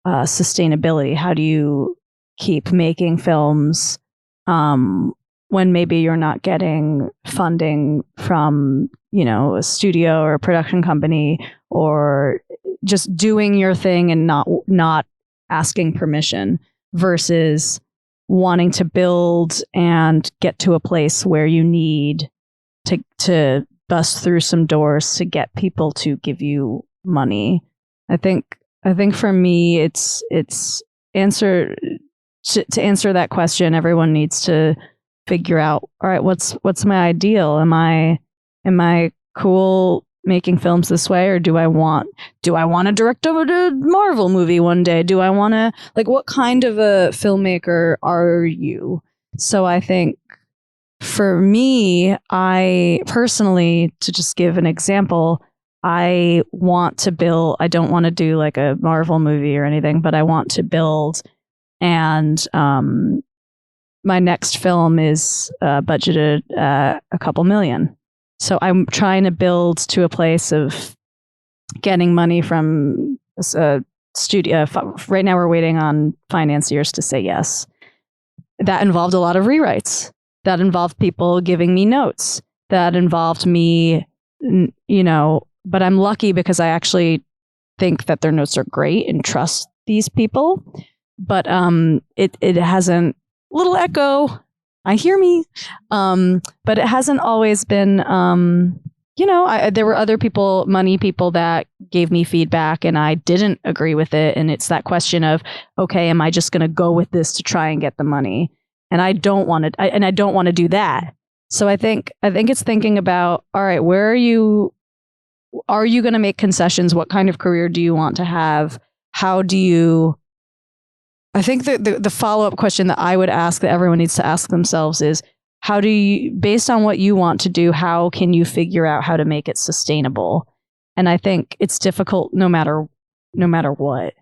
sustainability. How do you keep making films when maybe you're not getting funding from, a studio or a production company, or just doing your thing and not asking permission, versus wanting to build and get to a place where you need to bust through some doors to get people to give you money. I think for me, it's to answer that question, everyone needs to figure out, all right, what's my ideal? Am I cool making films this way, or do I want to direct over to Marvel movie one day? Do I want to, like, what kind of a filmmaker are you? So I think for me, I personally, to just give an example, I want to build, I don't want to do like a Marvel movie or anything, but I want to build, and my next film is budgeted a couple million. So I'm trying to build to a place of getting money from a studio. Right now we're waiting on financiers to say yes. That involved a lot of rewrites. That involved people giving me notes. That involved me, but I'm lucky because I actually think that their notes are great and trust these people. But it hasn't, little echo, I hear me. But it hasn't always been, there were other people, money people, that gave me feedback and I didn't agree with it. And it's that question of, okay, am I just going to go with this to try and get the money? And I don't want to do that. So I think it's thinking about, all right, where are you going to make concessions? What kind of career do you want to have? How do you, I think the follow-up question that I would ask, that everyone needs to ask themselves, is how do you, based on what you want to do, how can you figure out how to make it sustainable? And I think it's difficult no matter what,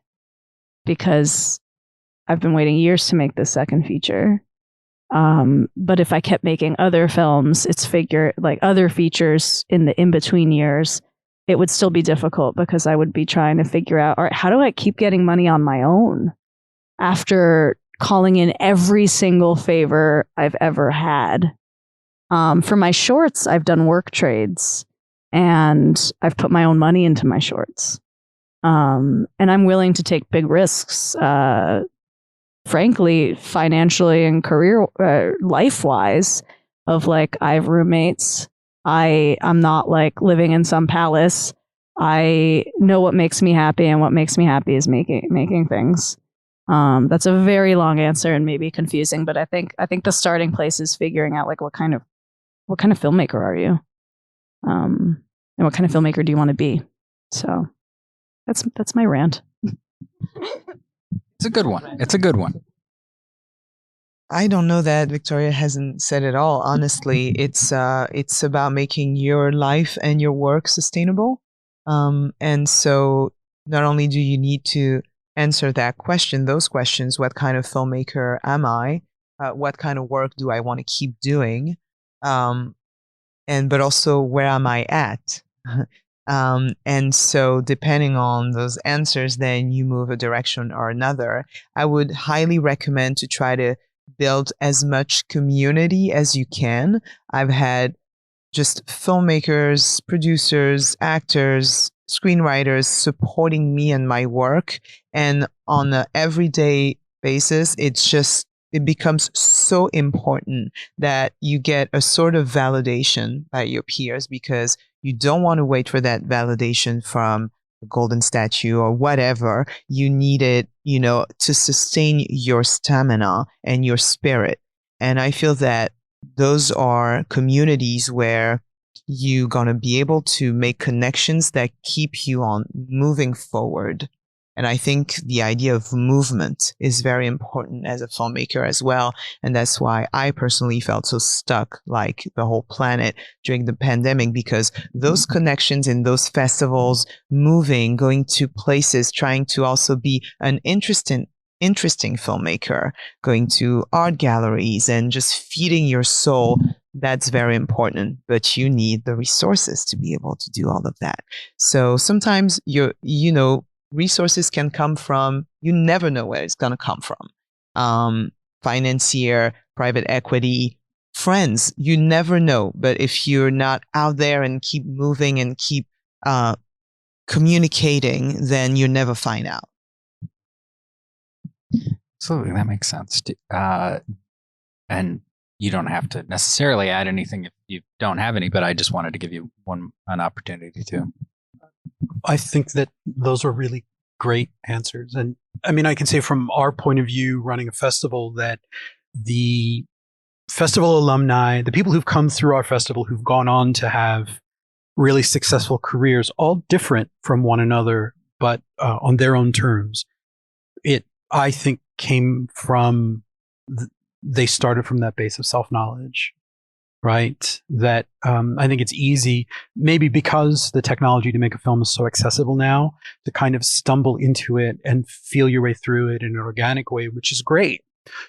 because I've been waiting years to make this second feature. But if I kept making other films, other features in the in-between years, it would still be difficult because I would be trying to figure out, all right, how do I keep getting money on my own after calling in every single favor I've ever had? For my shorts, I've done work trades and I've put my own money into my shorts. And I'm willing to take big risks, frankly, financially and career, life-wise, of like, I have roommates. I'm not like living in some palace. I know what makes me happy, and what makes me happy is making things. That's a very long answer and maybe confusing, but I think the starting place is figuring out like what kind of filmmaker are you, and what kind of filmmaker do you want to be. So that's my rant. It's a good one. It's a good one. I don't know that Victoria hasn't said it all. Honestly, it's about making your life and your work sustainable. And so not only do you need to answer those questions, what kind of filmmaker am I? What kind of work do I want to keep doing? But also, where am I at? And so depending on those answers, then you move a direction or another. I would highly recommend to try to build as much community as you can. I've had just filmmakers, producers, actors, screenwriters supporting me and my work. And on an everyday basis, it becomes so important that you get a sort of validation by your peers, because you don't want to wait for that validation from the golden statue or whatever. You need it, to sustain your stamina and your spirit. And I feel that those are communities where you're going to be able to make connections that keep you on moving forward. And I think the idea of movement is very important as a filmmaker as well. And that's why I personally felt so stuck, like the whole planet during the pandemic, because those connections in those festivals, moving, going to places, trying to also be an interesting filmmaker, going to art galleries and just feeding your soul, that's very important. But you need the resources to be able to do all of that. So sometimes resources can come from, you never know where it's going to come from. Financier, private equity, friends, you never know. But if you're not out there and keep moving and keep communicating, then you never find out. Absolutely, that makes sense. And you don't have to necessarily add anything if you don't have any, but I just wanted to give you an opportunity to. I think that those are really great answers. And I mean, I can say from our point of view, running a festival, that the festival alumni, the people who've come through our festival, who've gone on to have really successful careers, all different from one another, but on their own terms, I think, came from, they started from that base of self-knowledge. Right? That I think it's easy, maybe because the technology to make a film is so accessible now, to kind of stumble into it and feel your way through it in an organic way, which is great.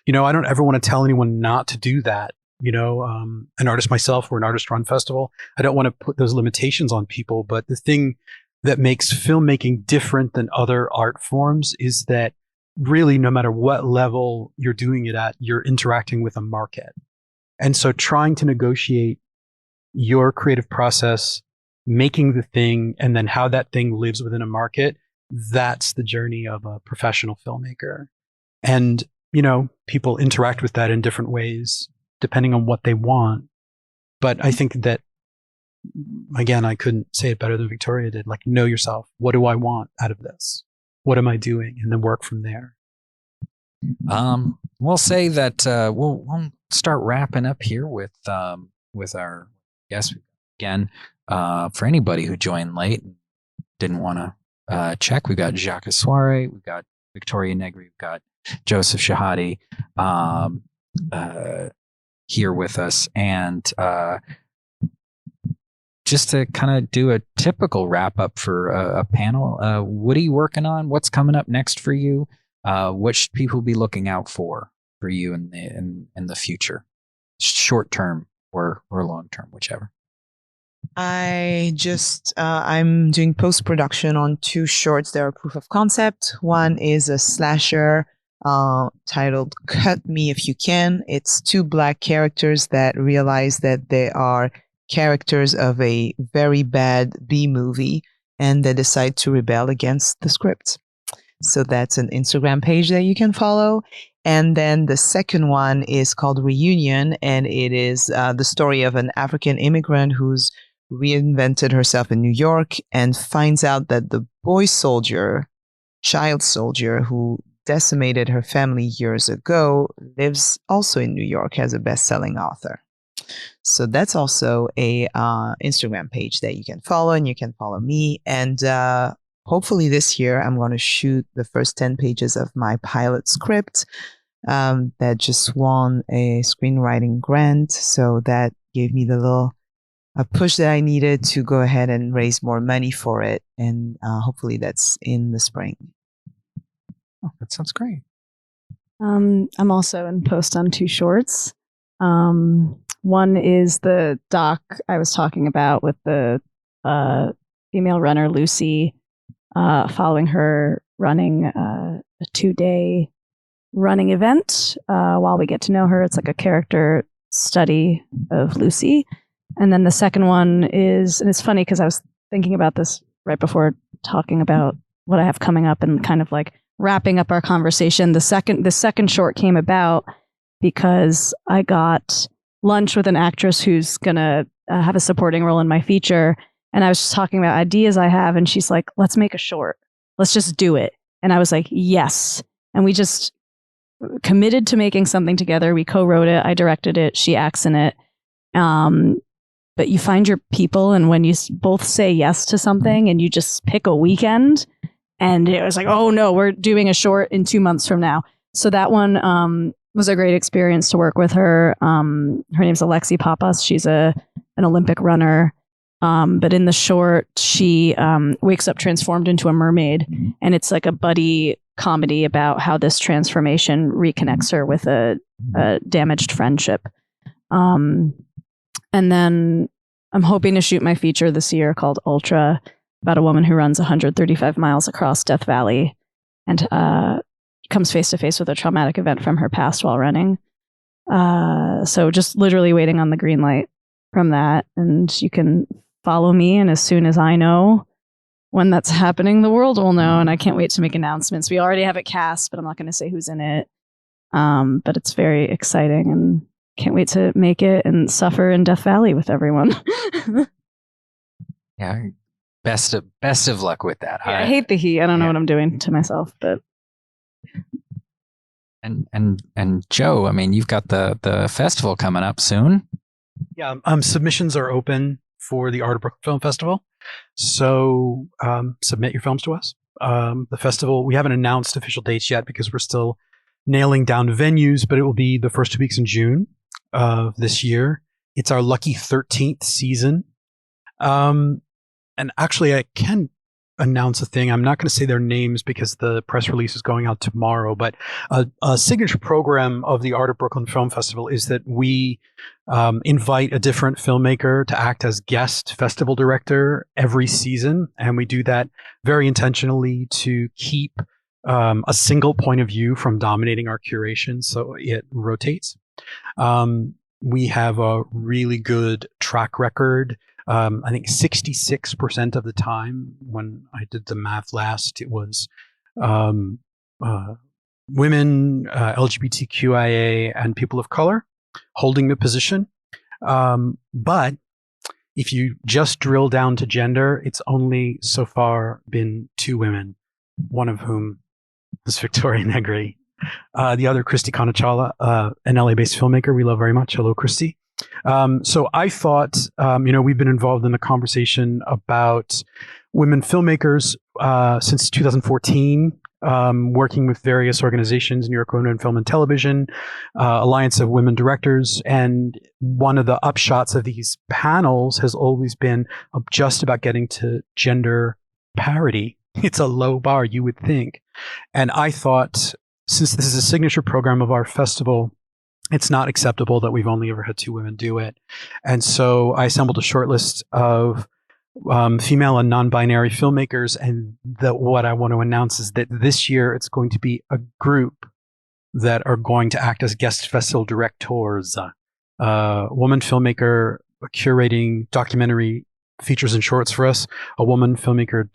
I don't ever want to tell anyone not to do that. An artist myself, we're an artist-run festival. I don't want to put those limitations on people, but the thing that makes filmmaking different than other art forms is that really, no matter what level you're doing it at, you're interacting with a market. And so trying to negotiate your creative process, making the thing, and then how that thing lives within a market, that's the journey of a professional filmmaker. And, people interact with that in different ways, depending on what they want. But I think that, again, I couldn't say it better than Victoria did. Like, know yourself. What do I want out of this? What am I doing? And then work from there. We'll say that we'll start wrapping up here with our guests again. For anybody who joined late and didn't want to check, we've got Djaka Soauré, we've got Victoria Negri, we've got Joseph Shahadi here with us, and just to kind of do a typical wrap up for a panel, what are you working on? What's coming up next for you? What should people be looking out for you in the future, short term or long term, whichever? I'm doing post-production on 2 shorts that are proof of concept. One is a slasher titled Cut Me If You Can. It's 2 Black characters that realize that they are characters of a very bad B movie, and they decide to rebel against the script. So that's an Instagram page that you can follow. And then the second one is called Reunion, and it is the story of an African immigrant who's reinvented herself in New York and finds out that the child soldier who decimated her family years ago lives also in New York as a best-selling author. So that's also a Instagram page that you can follow, and you can follow me. And hopefully this year I'm going to shoot the first 10 pages of my pilot script that just won a screenwriting grant. So that gave me a push that I needed to go ahead and raise more money for it. And hopefully that's in the spring. Oh, that sounds great. I'm also in post on 2 shorts. One is the doc I was talking about with the female runner, Lucy, following her running a 2-day running event while we get to know her. It's like a character study of Lucy. And then the second one is, and it's funny because I was thinking about this right before talking about what I have coming up and kind of like wrapping up our conversation. The second short came about because I got lunch with an actress who's going to have a supporting role in my feature. And I was just talking about ideas I have. And she's like, let's make a short. Let's just do it. And I was like, yes. And we just committed to making something together. We co-wrote it. I directed it. She acts in it. But you find your people, and when you both say yes to something and you just pick a weekend, and it was like, oh no, we're doing a short in 2 months from now. So that one was a great experience to work with her. Her name's Alexi Papas. She's an Olympic runner. But in the short, she wakes up transformed into a mermaid, and it's like a buddy comedy about how this transformation reconnects her with a damaged friendship. And then I'm hoping to shoot my feature this year called Ultra, about a woman who runs 135 miles across Death Valley and comes face to face with a traumatic event from her past while running. So just literally waiting on the green light from that. And you can follow me, and as soon as I know when that's happening, the world will know. And I can't wait to make announcements. We already have it cast, but I'm not going to say who's in it. But it's very exciting, and can't wait to make it and suffer in Death Valley with everyone. Yeah. Best of luck with that. Yeah, I hate the heat. I don't know what I'm doing to myself, but. And Joe, I mean, you've got the festival coming up soon. Yeah. Submissions are open for the Art of Brooklyn Film Festival. So submit your films to us. The festival, we haven't announced official dates yet because we're still nailing down venues, but it will be the first 2 weeks in June of this year. It's our lucky 13th season. And actually, I can announce a thing. I'm not going to say their names because the press release is going out tomorrow, but a signature program of the Art of Brooklyn Film Festival is that we invite a different filmmaker to act as guest festival director every season. And we do that very intentionally to keep a single point of view from dominating our curation, so it rotates. We have a really good track record. I think 66% of the time, when I did the math last, it was women, LGBTQIA, and people of color holding the position. But if you just drill down to gender, it's only so far been 2 women, one of whom is Victoria Negri. The other, Christy Conachala, an LA-based filmmaker we love very much. Hello, Christy. So I thought, we've been involved in the conversation about women filmmakers since 2014. working with various organizations, New York Women in Film and Television, Alliance of Women Directors. And one of the upshots of these panels has always been just about getting to gender parity. It's a low bar, you would think. And I thought, since this is a signature program of our festival, it's not acceptable that we've only ever had 2 women do it. And so I assembled a short list of female and non-binary filmmakers. And what I want to announce is that this year it's going to be a group that are going to act as guest festival directors. A woman filmmaker curating documentary features and shorts for us, a woman filmmaker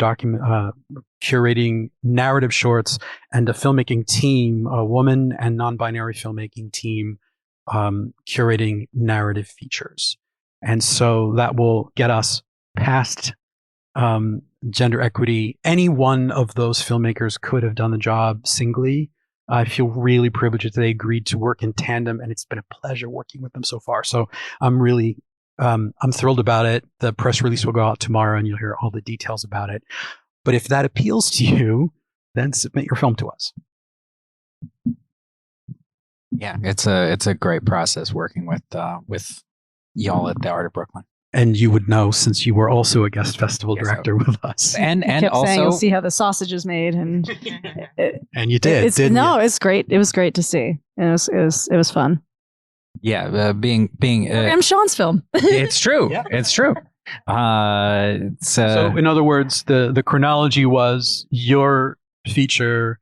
curating narrative shorts, and a filmmaking team, a woman and non-binary filmmaking team curating narrative features. And so that will get us past gender equity. Any one of those filmmakers could have done the job singly. I feel really privileged that they agreed to work in tandem, and it's been a pleasure working with them so far. So I'm really I'm thrilled about it. The press release will go out tomorrow, and you'll hear all the details about it. But if that appeals to you, then submit your film to us. Yeah, it's a great process working with y'all at the Art of Brooklyn. And you would know, since you were also a guest festival director with us. And kept also saying, you'll see how the sausage is made, and and you did. Didn't no, you? it's great. It was great to see. And it was fun. Yeah, being I'm Sean's film. it's true. Yeah. It's true. So in other words, the chronology was your feature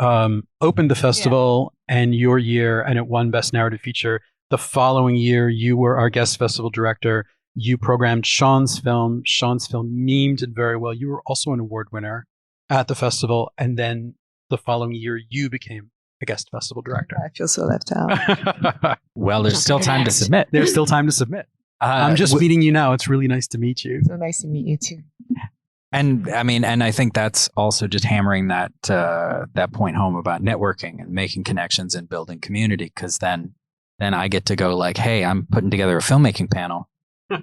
opened the festival and your year, and it won Best Narrative Feature. The following year, you were our guest festival director. You programmed Sean's film. Sean's film memed it very well. You were also an award winner at the festival. And then the following year, you became a guest festival director. I feel so left out. well, there's still time to submit. There's still time to submit. I'm just meeting you now. It's really nice to meet you. So nice to meet you too. And I mean, and I think that's also just hammering that point home about networking and making connections and building community. Because then I get to go like, hey, I'm putting together a filmmaking panel. Who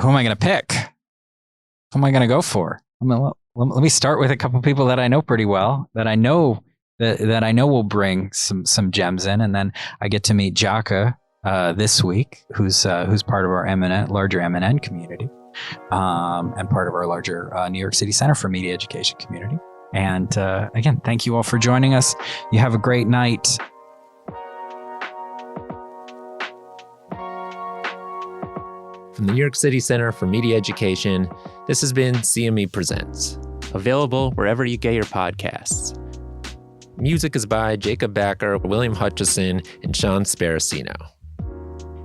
am I going to pick? Who am I going to go for? Let me start with a couple of people that I know pretty well, that I know will bring some gems in, and then I get to meet Djaka this week, who's part of our larger MNN community, and part of our larger New York City Center for Media Education community. And again, thank you all for joining us. You have a great night. From the New York City Center for Media Education, this has been CME Presents, available wherever you get your podcasts. Music is by Jacob Backer, William Hutchison, and Sean Sparacino.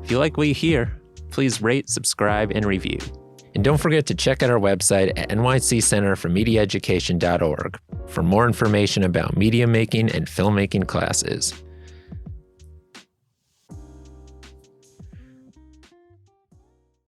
If you like what you hear, please rate, subscribe, and review. And don't forget to check out our website at nyccenterformediaeducation.org for more information about media making and filmmaking classes.